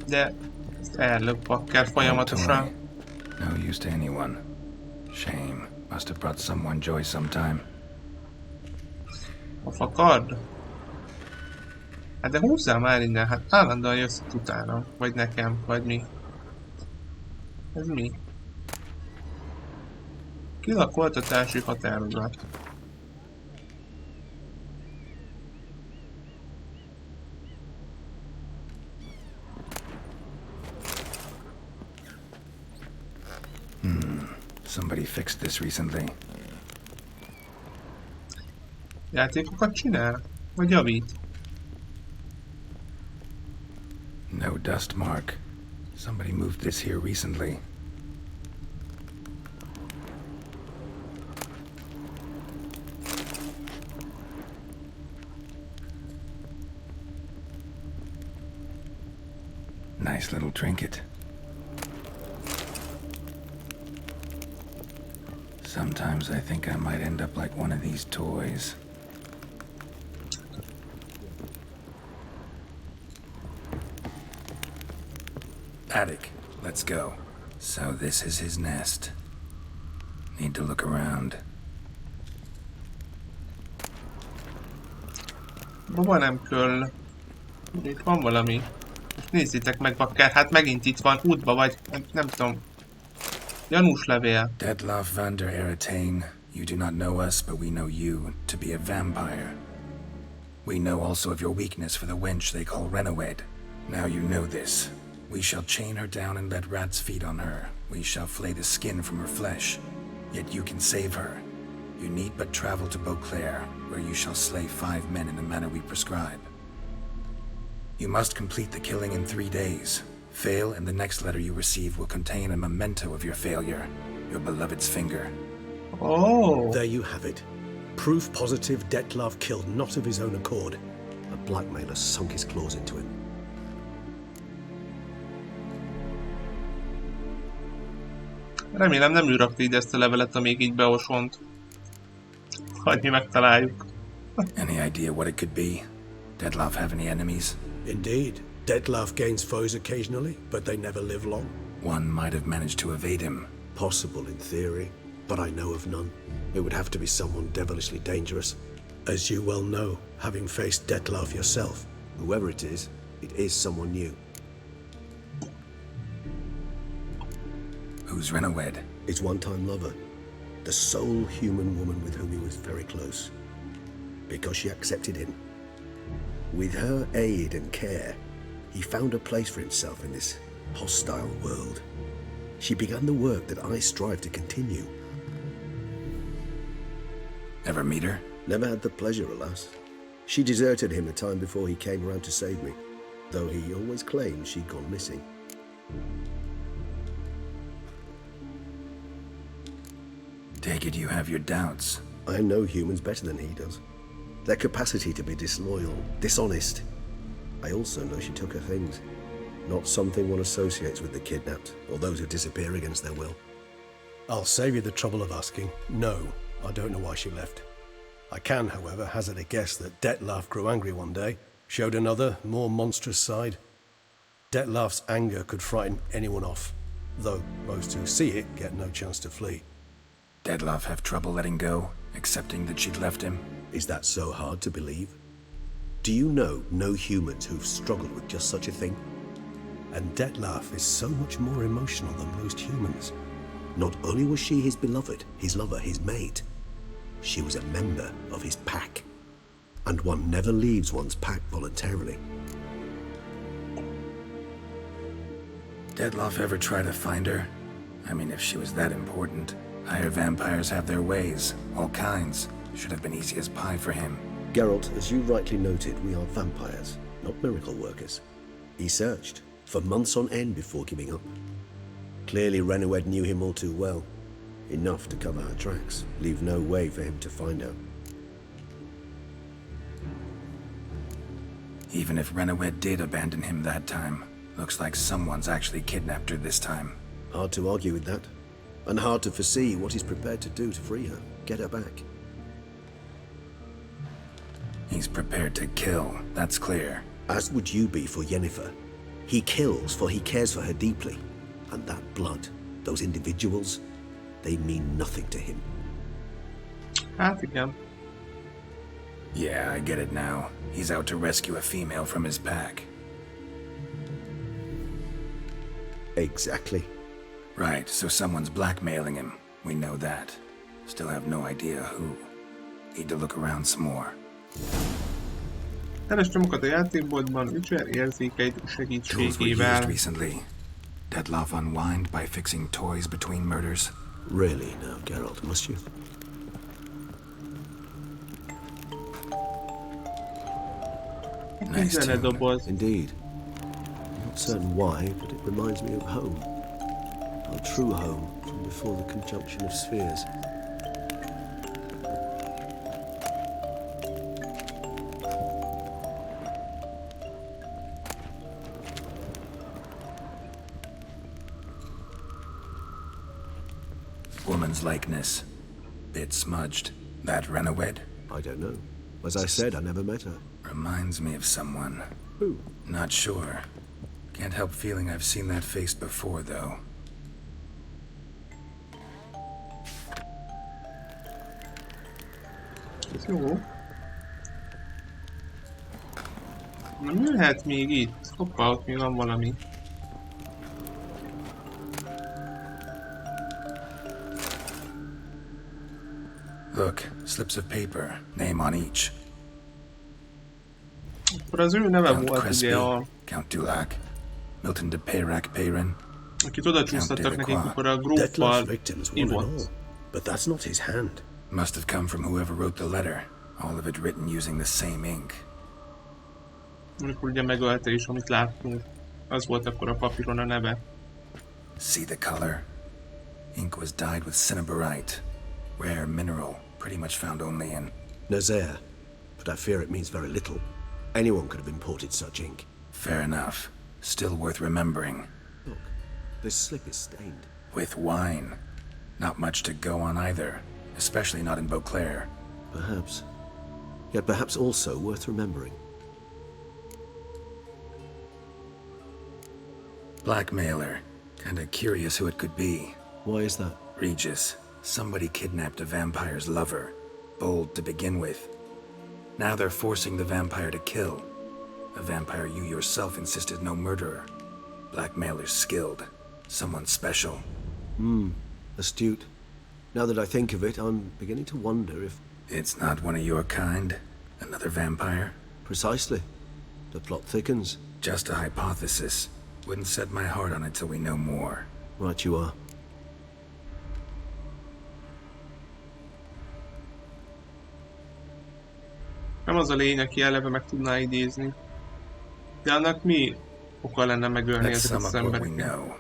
A: De ezt ellök bakker folyamatosan.
B: No use to anyone. Shame. Must have brought someone joy sometime.
A: A fakard? Hát de húzzál már innen, hát állandóan jössz utána. Vagy nekem, vagy mi. Ez mi? Kilakoltatási határozat.
B: Somebody fixed this recently.
A: Játékokat csinál? Vagy javít?
B: No dust mark. Somebody moved this here recently. Nice little trinket. Sometimes I think I might end up like one of these toys. Attic, let's go. So this is his nest. Need to look around.
A: Baba nem köll. Itt van valami. Nézzétek meg, bakker, hát megint itt van, útba vagy, nem tudom. Janús levél.
B: Detlef van der Eretain, you do not know us, but we know you to be a vampire. We know also of your weakness for the wench they call Renowed. Now you know this. We shall chain her down and let rats feed on her. We shall flay the skin from her flesh. Yet you can save her. You need but travel to Beauclair, where you shall slay 5 men in the manner we prescribe. You must complete the killing in 3 days. Fail, and the next letter you receive will contain a memento of your failure. Your beloved's finger.
A: Oh.
F: There you have it. Proof positive Detlef killed not of his own accord.
C: A blackmailer sunk his claws into him.
A: Remélem nem ő rakta ide ezt a levelet, amíg így beosont. Hagyj, mi megtaláljuk.
B: Any idea what it could be? Dettlaff have any enemies?
F: Indeed. Dettlaff gains foes occasionally, but they never live long.
B: One might have managed to evade him.
F: Possible in theory, but I know of none. It would have to be someone devilishly dangerous. As you well know, having faced Dettlaff yourself.
C: Whoever it is someone new.
B: Who's Renawed?
C: His one-time lover. The sole human woman with whom he was very close. Because she accepted him. With her aid and care, he found a place for himself in this hostile world. She began the work that I strive to continue.
B: Ever meet her?
C: Never had the pleasure, alas. She deserted him a time before he came around to save me, though he always claimed she'd gone missing.
B: Take it you have your doubts.
C: I know humans better than he does. Their capacity to be disloyal, dishonest. I also know she took her things. Not something one associates with the kidnapped, or those who disappear against their will.
F: I'll save you the trouble of asking. No, I don't know why she left. I can, however, hazard a guess that Dettlaff grew angry one day, showed another, more monstrous side. Dettlaff's anger could frighten anyone off, though most who see it get no chance to flee.
B: Dettlaff have trouble letting go, accepting that she'd left him?
C: Is that so hard to believe? Do you know no humans who've struggled with just such a thing?
F: And Dettlaff is so much more emotional than most humans.
C: Not only was she his beloved, his lover, his mate, she was a member of his pack. And one never leaves one's pack voluntarily.
B: Dettlaff ever try to find her? I mean, if she was that important. Higher vampires have their ways, all kinds. Should have been easy as pie for him.
C: Geralt, as you rightly noted, we are vampires, not miracle workers. He searched, for months on end before giving up. Clearly Renawed knew him all too well. Enough to cover her tracks, leave no way for him to find out.
B: Even if Renawed did abandon him that time, looks like someone's actually kidnapped her this time.
C: Hard to argue with that. And hard to foresee what he's prepared to do to free her, get her back.
B: He's prepared to kill, that's clear.
C: As would you be for Yennefer. He kills for he cares for her deeply. And that blood, those individuals, they mean nothing to him.
A: Hát igen.
B: Yeah, I get it now. He's out to rescue a female from his pack.
C: Exactly.
B: Right, so someone's blackmailing him. We know that. Still have no idea who. Need to look around some more.
A: Keresd nyomokat a játékboltban, Witcher érzékeit
B: Tools were used
A: segítségével.
B: recently. Dettlaff unwind by fixing toys between murders.
C: Really now, Geralt, must you?
B: Nice tune.
A: Zenedoboz.
C: Indeed. Not certain why, but it reminds me of home. Our true home from before the conjunction of spheres.
B: Woman's likeness. Bit smudged. That Renawed?
C: I don't know. As I said, I never met her.
B: Reminds me of someone.
C: Who?
B: Not sure. Can't help feeling I've seen that face before, though.
A: Ez jó. Na mi lehet még itt? Hoppá, ott még van valami.
B: Look, slips of paper, name on each.
A: Akkor az ő neve
B: Count
A: volt
B: Crespi,
A: ugye a...
B: Count Dulac, Milton de Peyrac-Peyrin.
A: Akit oda csúsztattak nekik, akkor a gróffal
C: Dettlaff's victims, one and all.
A: ivott.
C: But that's not his hand.
B: Must have come from whoever wrote the letter. All of it written using the same ink.
A: Amikor ugye megölte is, amit láttunk. Az volt akkor a papíron a neve.
B: See the color? Ink was dyed with cinnabarite. Rare mineral, pretty much found only in...
C: Nazaire. But I fear it means very little. Anyone could have imported such ink.
B: Fair enough. Still worth remembering.
C: Look, this slip is stained.
B: With wine. Not much to go on either, especially not in Beauclair.
C: Perhaps. Yet perhaps also worth remembering.
B: Blackmailer. Kinda curious who it could be.
C: Why is that?
B: Regis. Somebody kidnapped a vampire's lover. Bold to begin with. Now they're forcing the vampire to kill. A vampire you yourself insisted no murderer. Blackmailer's skilled. Someone special.
C: Astute. Now that I think of it, I'm beginning to wonder if...
B: It's not one of your kind? Another vampire?
C: Precisely. The plot thickens.
B: Just a hypothesis. Wouldn't set my heart on it till we know more.
C: Right you are.
A: Nem az a lény, aki eleve meg tudná idézni. De annak mi oka lenne megölni
B: Let's
A: ezeket
B: sum
A: az
B: up what we
A: embereket?
B: know.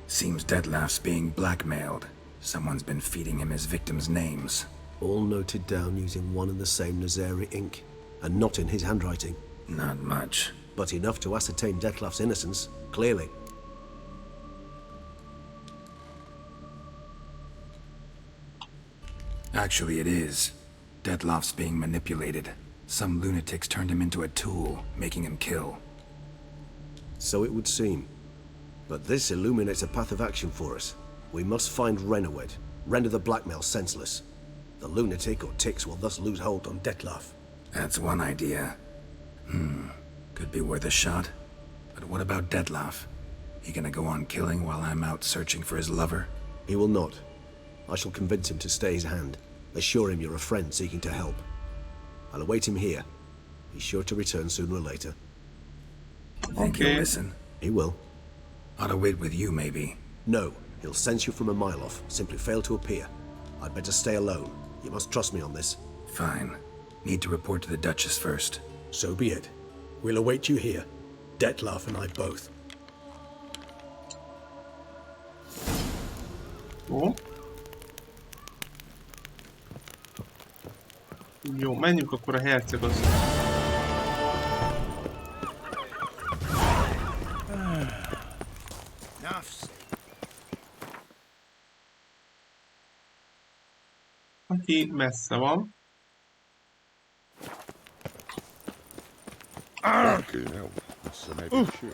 B: Seems Detlef's being blackmailed. Someone's been feeding him his victims' names.
C: All noted down using one and the same Nazari ink, and not in his handwriting.
B: Not much.
C: But enough to ascertain Detlef's innocence, clearly.
B: Actually, it is. Detlef's being manipulated. Some lunatics turned him into a tool, making him kill.
C: So it would seem. But this illuminates a path of action for us. We must find Renowed, render the blackmail senseless. The lunatic or ticks will thus lose hold on Detlef.
B: That's one idea. Could be worth a shot. But what about Detlef? He gonna go on killing while I'm out searching for his lover?
C: He will not. I shall convince him to stay his hand. Assure him you're a friend seeking to help. I'll await him here. He's sure to return sooner or later.
B: Think he'll listen?
C: He will.
B: Ought to wait with you, maybe.
C: No, he'll sense you from a mile off. Simply fail to appear. I'd better stay alone. You must trust me on this.
B: Fine. Need to report to the Duchess first.
F: So be it. We'll await you here. Detlef and I both.
A: Jó. Jó, menjünk akkor a herceg az. Aki messze van.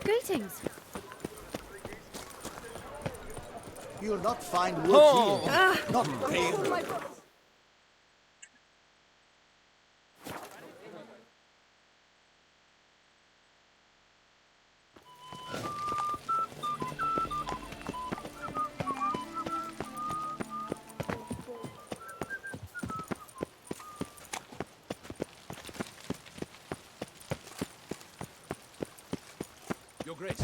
H: Greetings.
D: You'll not find wood here. Not pale.
K: Your Grace,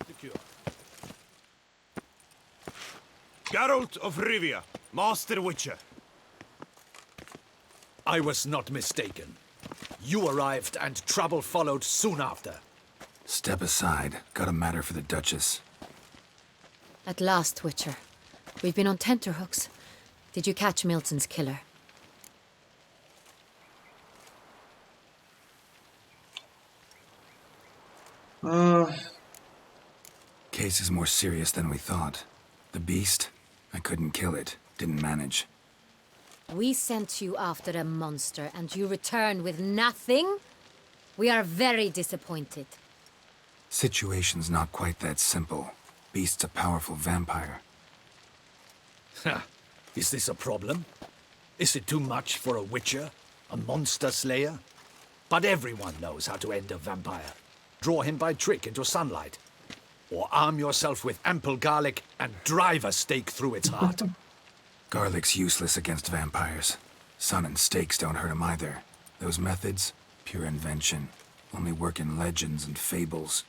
K: the cure.
G: Geralt of Rivia, Master Witcher.
K: I was not mistaken. You arrived and trouble followed soon after.
B: Step aside. Got a matter for the Duchess.
L: At last, Witcher. We've been on tenterhooks. Did you catch Milton's killer?
B: Case is more serious than we thought. The beast? I couldn't kill it. Didn't manage.
L: We sent you after a monster, and you return with nothing? We are very disappointed.
B: Situation's not quite that simple. Beast's a powerful vampire.
K: Ha! Is this a problem? Is it too much for a witcher? A monster slayer? But everyone knows how to end a vampire. Draw him by trick into sunlight. Or arm yourself with ample garlic and drive a stake through its heart.
B: Garlic's useless against vampires. Sun and stakes don't hurt him either. Those methods, pure invention. Only work in legends and fables.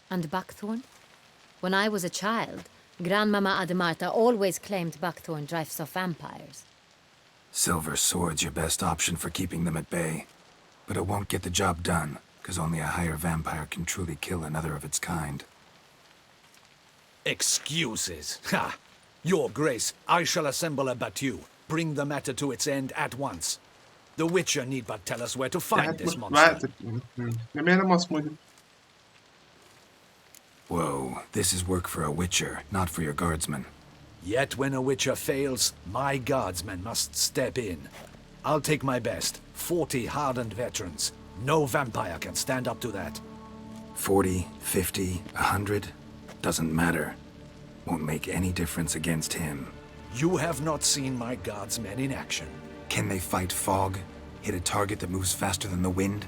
L: And buckthorn? When I was a child, Grandmama Ademarta always claimed buckthorn drives off vampires.
B: Silver sword's your best option for keeping them at bay. But it won't get the job done, because only a higher vampire can truly kill another of its kind.
K: Excuses. Ha! Your Grace, I shall assemble a battue. Bring the matter to its end at once. The Witcher need but tell us where to find this monster.
A: Remélem azt mondjuk.
B: Whoa, this is work for a witcher, not for your guardsmen.
K: Yet when a witcher fails, my guardsmen must step in. I'll take my best. 40 hardened veterans. No vampire can stand up to that.
B: 40, 50, 100? Doesn't matter. Won't make any difference against him.
K: You have not seen my guardsmen in action.
B: Can they fight fog? Hit a target that moves faster than the wind?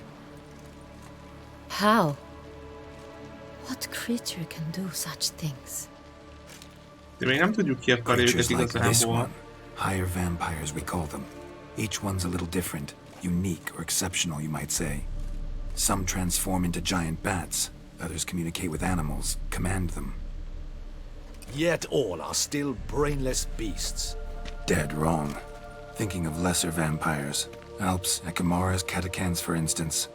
L: How? What creature can do such things?
A: De még nem tudjuk ki akarja őket
B: Creatures like this
A: igazából.
B: one. Higher vampires, we call them. Each one's a little different. Unique or exceptional, you might say. Some transform into giant bats. Others communicate with animals, command them.
K: Yet all are still brainless beasts.
B: Dead wrong. Thinking of lesser vampires. Alps, Ekamaras, Catacans, for instance.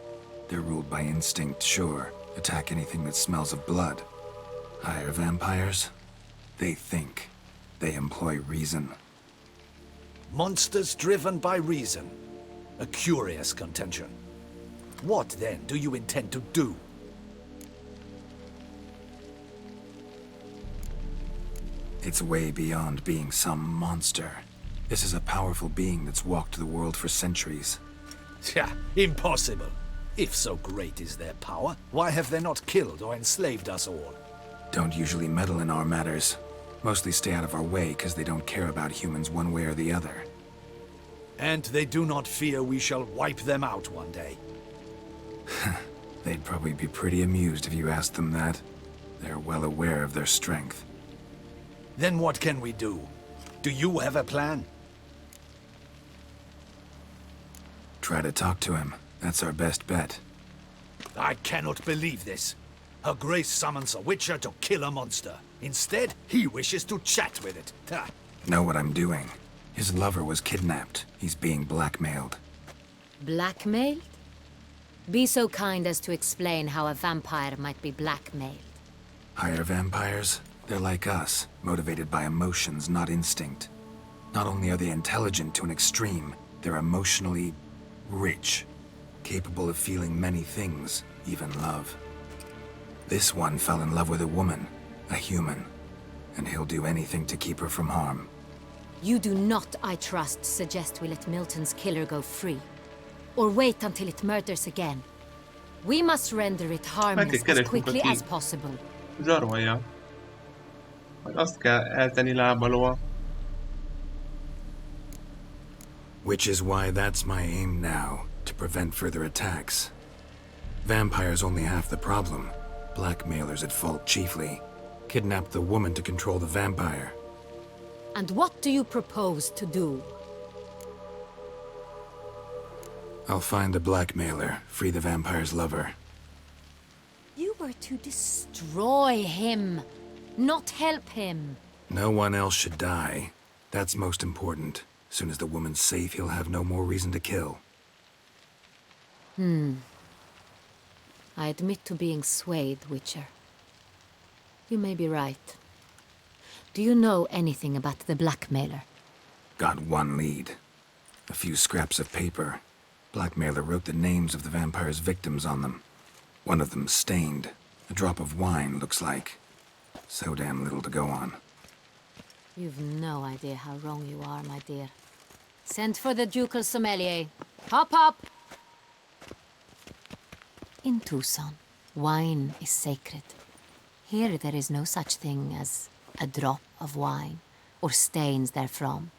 B: They're ruled by instinct, sure. Attack anything that smells of blood. Higher vampires? They think. They employ reason.
K: Monsters driven by reason. A curious contention. What, then, do you intend to do?
B: It's way beyond being some monster. This is a powerful being that's walked the world for centuries.
K: Yeah, impossible. If so great is their power, why have they not killed or enslaved us all?
B: Don't usually meddle in our matters. Mostly stay out of our way because they don't care about humans one way or the other.
K: And they do not fear we shall wipe them out one day.
B: They'd probably be pretty amused if you asked them that. They're well aware of their strength.
K: Then what can we do? Do you have a plan?
B: Try to talk to him. That's our best bet.
K: I cannot believe this. Her Grace summons a witcher to kill a monster. Instead, he wishes to chat with it. Ha.
B: Know what I'm doing. His lover was kidnapped. He's being blackmailed.
L: Blackmailed? Be so kind as to explain how a vampire might be blackmailed.
B: Higher vampires? They're like us, motivated by emotions, not instinct. Not only are they intelligent to an extreme, they're emotionally rich, capable of feeling many things, even love. This one fell in love with a woman, a human, and he'll do anything to keep her from harm.
L: You do not, I trust, suggest we let Milton's killer go free. Or wait until it murders again. We must render it harmless as quickly as possible.
A: Zsarolja. Majd azt kell eltenni lábalól.
B: Which is why that's my aim now, to prevent further attacks. Vampires only half the problem. Blackmailers at fault chiefly. Kidnap the woman to control the vampire.
L: And what do you propose to do?
B: I'll find the blackmailer, free the vampire's lover.
L: You were to destroy him, not help him.
B: No one else should die. That's most important. Soon as the woman's safe, he'll have no more reason to kill.
L: I admit to being swayed, Witcher. You may be right. Do you know anything about the blackmailer?
B: Got one lead. A few scraps of paper. Blackmailer wrote the names of the vampire's victims on them. One of them stained. A drop of wine, looks like. So damn little to go on.
L: You've no idea how wrong you are, my dear. Send for the ducal sommelier. Hop, hop! In Tucson, wine is sacred. Here there is no such thing as a drop of wine, or stains therefrom.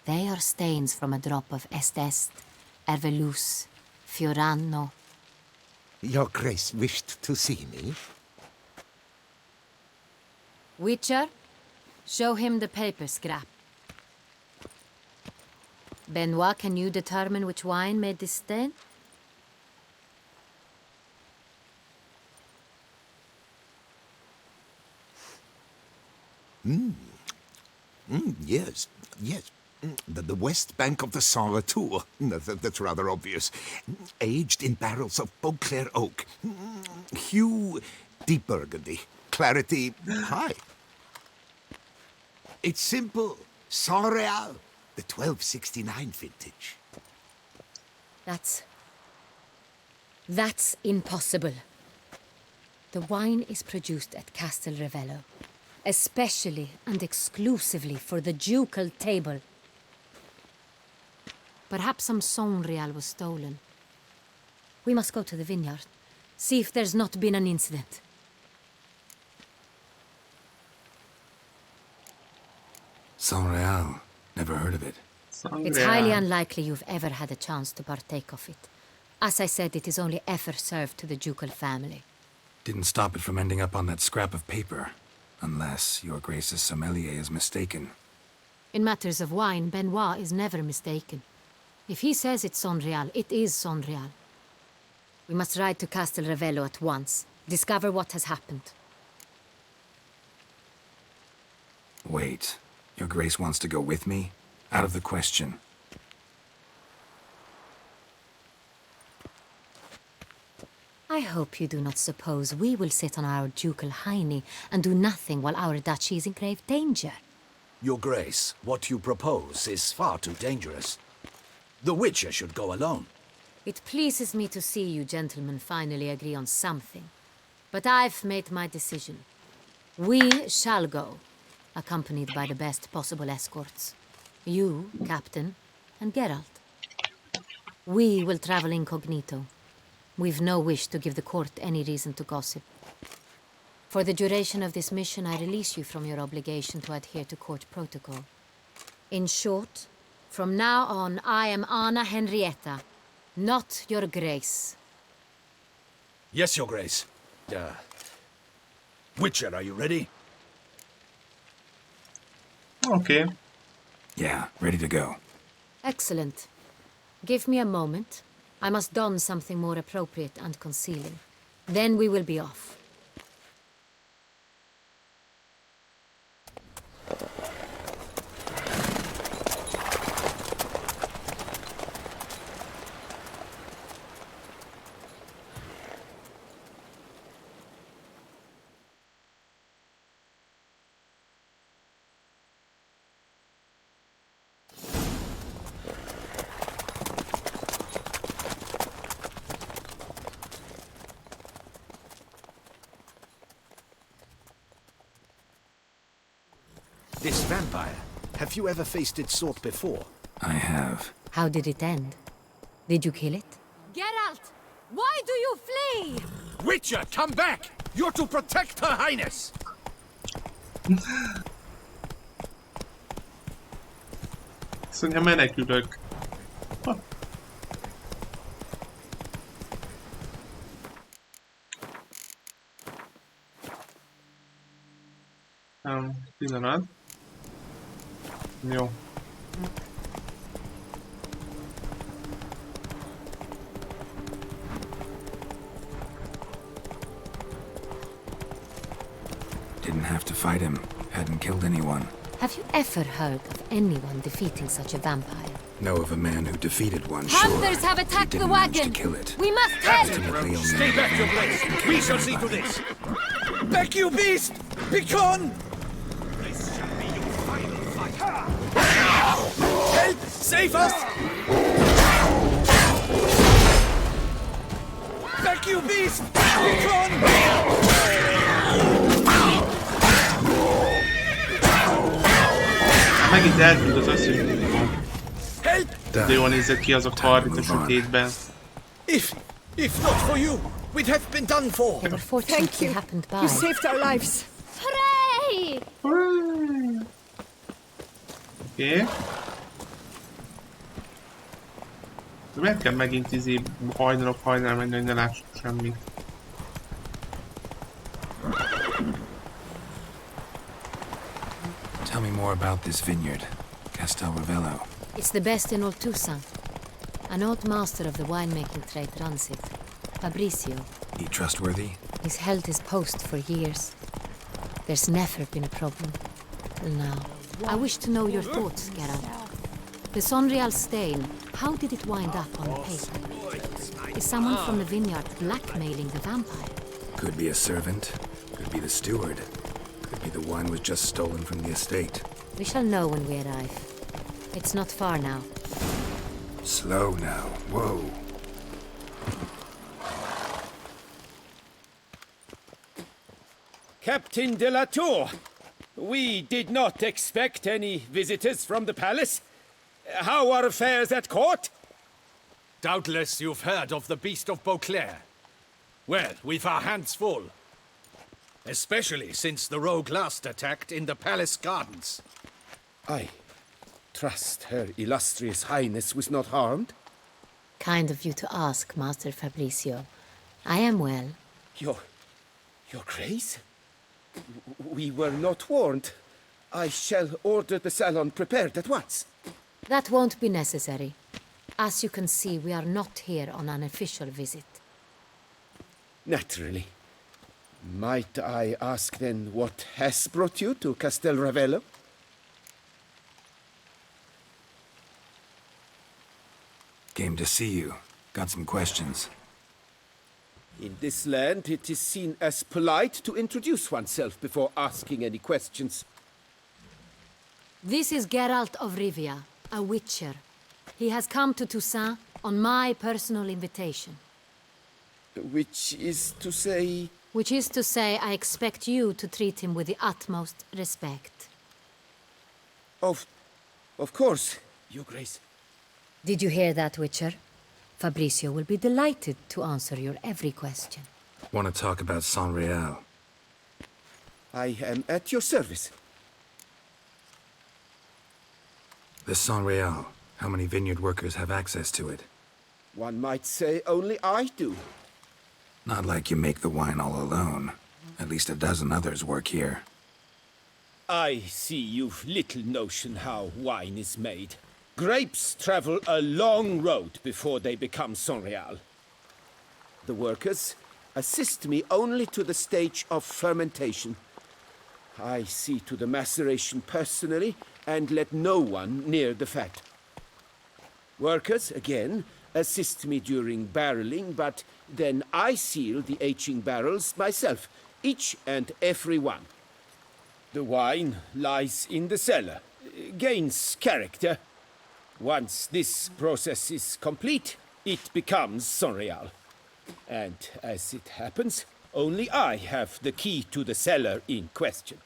L: They are stains from a drop of Est, Ervelus, Fiorano.
E: Your Grace wished to see me?
L: Witcher, show him the paper scrap. Benoit, can you determine which wine made this stain?
E: Yes, yes. The west bank of the Saar too. That's rather obvious. Aged in barrels of Beauclair oak. Hue, deep burgundy. Clarity, high. It's simple. Saint-Réal, the 1269 vintage.
L: That's impossible. The wine is produced at Castel Ravello, especially and exclusively for the ducal table. Perhaps some Sonreal was stolen. We must go to the vineyard, see if there's not been an incident.
B: Sonreal. Never heard of it.
L: It's highly unlikely you've ever had a chance to partake of it. As I said, it is only ever served to the ducal family.
B: Didn't stop it from ending up on that scrap of paper. Unless your Grace's sommelier is mistaken.
L: In matters of wine, Benoit is never mistaken. If he says it's Sonreal, it is Sonreal. We must ride to Castel Ravello at once. Discover what has happened.
B: Wait. Your Grace wants to go with me? Out of the question.
L: I hope you do not suppose we will sit on our ducal hiney and do nothing while our duchy is in grave danger.
K: Your Grace, what you propose is far too dangerous. The Witcher should go alone.
L: It pleases me to see you gentlemen finally agree on something. But I've made my decision. We shall go, accompanied by the best possible escorts. You, Captain, and Geralt. We will travel incognito. We've no wish to give the court any reason to gossip. For the duration of this mission, I release you from your obligation to adhere to court protocol. In short, from now on, I am Anna Henrietta, not your Grace.
K: Yes, Your Grace. Witcher, are you ready?
A: Okay.
B: Yeah, ready to go.
L: Excellent. Give me a moment. I must don something more appropriate and concealing. Then we will be off.
J: This vampire, have you ever faced its sort before?
B: I have.
L: How did it end? Did you kill it? Geralt! Why do you flee?
K: Witcher, come back! You're to protect Her Highness!
A: Szóval menekülök. Pillanat. Jó.
B: Didn't have to fight him. Hadn't killed anyone.
L: Have you ever heard of anyone defeating such a vampire?
B: Know of a man who defeated one,
L: Hunters
B: sure.
L: have attacked
B: He
L: the
B: didn't manage
L: wagon!
B: to kill it.
L: We must head!
B: Ultimately, only
K: Stay back, Your Grace! We shall see to this! Back, you beast! Begone! This shall be your final fight! Help! Save us! Back, you beast! Begone!
A: Megint eltűnt az összes. De jól nézett ki az a kard itt a sötétben.
J: If not for you, we'd have been done for.
L: They were fortunate you happened by.
M: You saved our lives.
H: Hooray!
A: Oké. De miért kell megint hajnal menni, hogy ne lássuk semmit?
B: Tell me more about this vineyard, Castel Ravello.
L: It's the best in all Toussaint. An old master of the winemaking trade runs it, Fabricio.
B: He trustworthy?
L: He's held his post for years. There's never been a problem, till now. I wish to know your thoughts, Geralt. The Sonreal stain, how did it wind up on the paper? Is someone from the vineyard blackmailing the vampire?
B: Could be a servant, could be the steward, could be the wine was just stolen from the estate.
L: We shall know when we arrive. It's not far now.
B: Slow now, whoa.
M: Captain de la Tour. We did not expect any visitors from the palace. How are affairs at court?
G: Doubtless you've heard of the Beast of Beauclair. Well, we've our hands full. Especially since the rogue last attacked in the palace gardens.
M: I trust Her Illustrious Highness was not harmed.
L: Kind of you to ask, Master Fabricio. I am well.
M: Your Grace? We were not warned. I shall order the salon prepared at once.
L: That won't be necessary. As you can see, we are not here on an official visit.
M: Naturally. Might I ask then what has brought you to Castel Ravello?
B: Came to see you. Got some questions.
M: In this land, it is seen as polite to introduce oneself before asking any questions.
L: This is Geralt of Rivia, a witcher. He has come to Toussaint on my personal invitation.
M: Which is to say...
L: Which is to say, I expect you to treat him with the utmost respect.
M: Of course, Your Grace.
L: Did you hear that, Witcher? Fabricio will be delighted to answer your every question.
B: Want to talk about Saint-Réal?
M: I am at your service.
B: The Saint-Réal. How many vineyard workers have access to it?
M: One might say only I do.
B: Not like you make the wine all alone. At least a dozen others work here.
M: I see you've little notion how wine is made. Grapes travel a long road before they become Saint-Réal. The workers assist me only to the stage of fermentation. I see to the maceration personally and let no one near the fat. Workers, again, assist me during barreling, but then I seal the aging barrels myself, each and every one. The wine lies in the cellar, gains character. Once this process is complete, it becomes Saint-Réal. And as it happens, only I have the key to the cellar in question.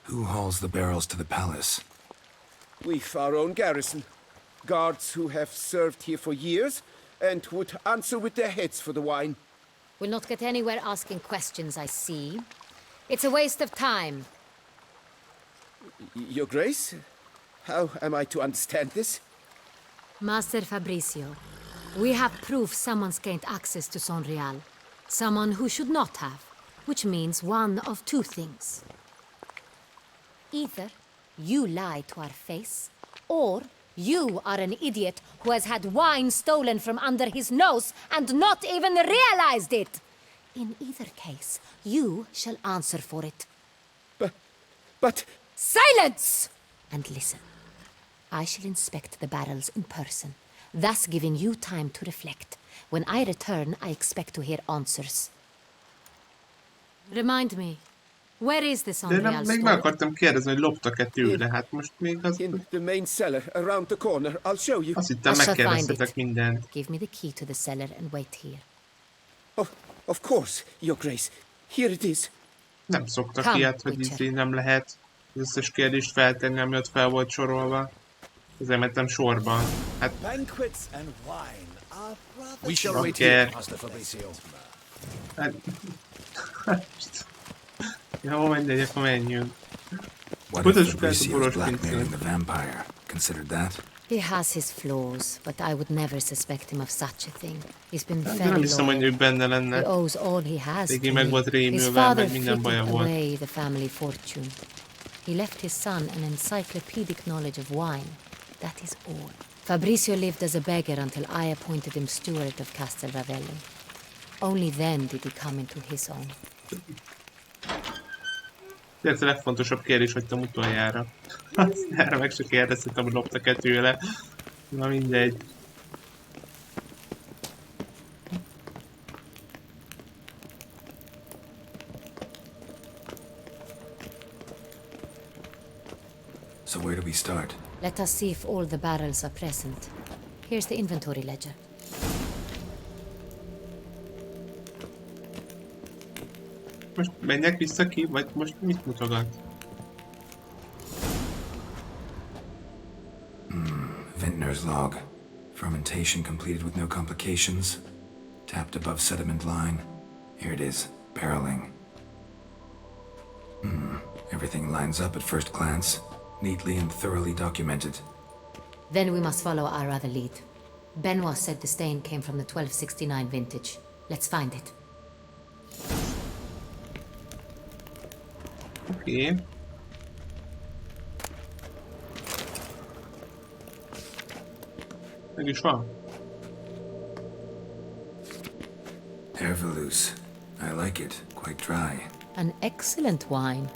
B: Who hauls the barrels to the palace?
M: We've our own garrison. Guards who have served here for years and would answer with their heads for the wine.
L: We'll not get anywhere asking questions, I see. It's a waste of time.
M: Your Grace? How am I to understand this?
L: Master Fabricio, we have proof someone's gained access to Saint-Réal. Someone who should not have, which means one of two things. Either you lie to our face, or you are an idiot who has had wine stolen from under his nose and not even realized it. In either case, you shall answer for it.
M: But...
L: Silence! And listen. I shall inspect the barrels in person, thus giving you time to reflect. When I return, I expect to hear answers. Remind me, where is the Saint-Réal
A: Még meg akartam kérdezni, hogy loptak-e tőle, hát most még az...
M: In the main cellar, around the corner. I'll show you.
A: Azt hittem, megkérdeztetek mindent.
L: Give me the key to the cellar and wait here.
M: Of course, Your Grace. Here it is.
A: Nem szoktak ilyet, hogy így nem lehet az összes kérdést feltenni, ami ott fel volt sorolva. Ezért mentem sorban. Hát...
K: We shall wait here, Master Fabricio.
A: Hát... Jó, mindegy, akkor menjünk. Mutassuk el a boros pincét.
B: Considered that?
L: He has his flaws, but I would never suspect him of such a thing. He's been very
A: Nem hiszem, hogy ő benne
L: He
A: lenne.
L: owes all he has
A: Végig
L: to
A: meg
L: me.
A: volt
L: His
A: rémülve,
L: father
A: meg minden baja
L: frittered
A: volt.
L: away the family fortune. He left his son an encyclopedic knowledge of wine. That is all. Fabricio lived as a beggar until I appointed him steward of Castel Ravello. Only then did he come into his own.
A: Ez a legfontosabb kérdés, hagytam utoljára. Erre meg se kérdeztem, hogy loptak-e tőle. Na mindegy.
B: So where do we start?
L: Let us see if all the barrels are present. Here's the inventory ledger.
A: Most menjek vissza ki, vagy most mit mutogat?
B: Vintner's log. Fermentation completed with no complications. Tapped above sediment line. Here it is. Barreling. Everything lines up at first glance. Neatly and thoroughly documented.
L: Then we must follow our other lead. Benoit said the stain came from the 1269 vintage. Let's find it.
A: Oké. Meg is van.
B: Herveloos. I like it. Quite dry.
L: An excellent wine.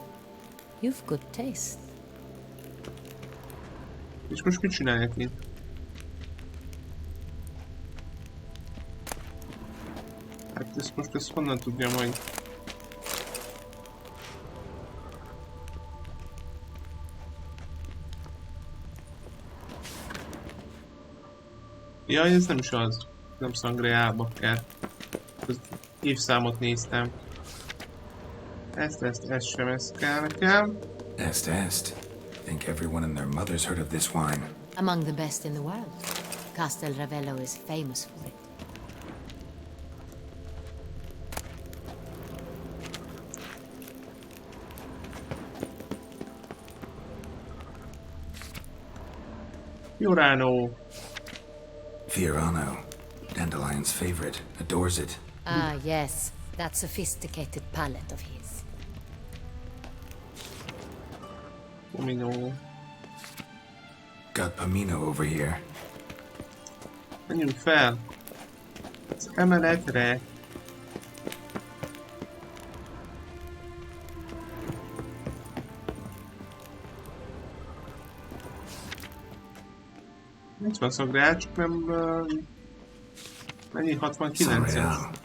L: You've good taste.
A: És most mit csináljak itt? Hát ezt honnan tudjam, hogy... Jaj, ez nem is az. Nem Szangreába kell. Az évszámot néztem. Ezt sem, ez kell nekem.
B: Est. Think everyone and their mother's heard of this wine.
L: Among the best in the world. Castel Ravello is famous for it.
A: Fiorano.
B: Fiorano. Dandelion's favorite. Adores it.
L: Ah, yes. That sophisticated palate of his.
A: Pomino.
B: Got Pomino over here.
A: Menjünk fel. Az emeletre. Nincs van Szangreál, csak nem... Mennyi? 69-es?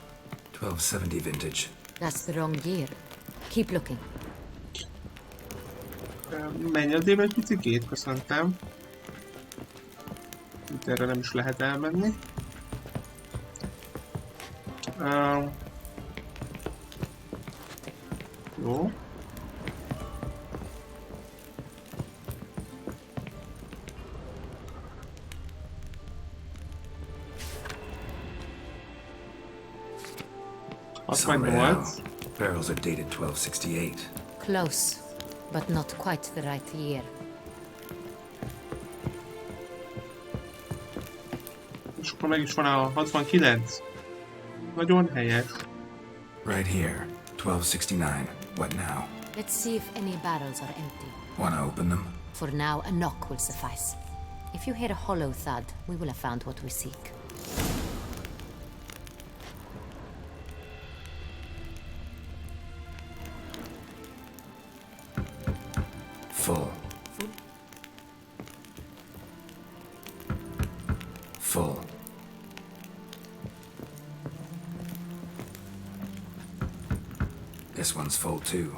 B: 1270 vintage.
L: That's the wrong year. Keep looking.
A: Menj azért egy picikét, köszöntem. Itt erre nem is lehet elmenni. Jó.
B: Barrels are dated 1268.
L: Close, but not quite the right year.
A: És akkor meg is van a 69. Nagyon helyes.
B: Right here, 1269. What now?
L: Let's see if any barrels are empty.
B: Wanna open them?
L: For now, a knock will suffice. If you hear a hollow thud, we will have found what we seek.
B: Full. Full. This one's full too.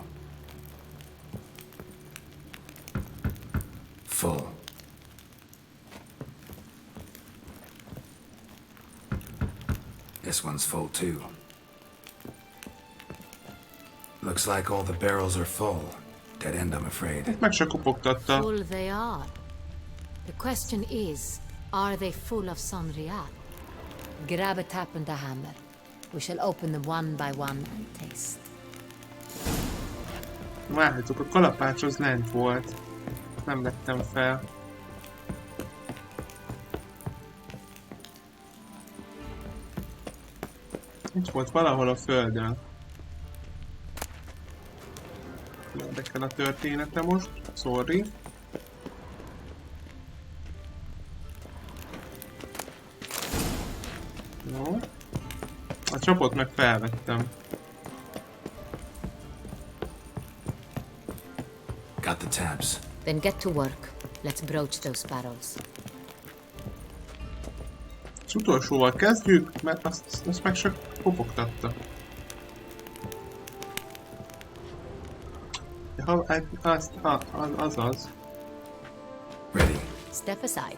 B: Full. This one's full too. Looks like all the barrels are full. Dead end, I'm afraid.
A: Meg se kopogtatta.
L: Full they are. The question is, are they full of Sonreal? Grab a tap and a hammer. We shall open them one by one and taste.
A: Várjátok, a kalapács az lent volt. Nem vettem fel. Itt volt valahol a földön. Érdekel a története most. Sorry. Jó. A csapot meg felvettem.
B: Got the tabs.
L: Then get to work. Let's broach those barrels.
A: Az utolsóval kezdjük, mert azt meg csak kopogtatta. Ha, azaz.
B: Ready.
L: Step aside.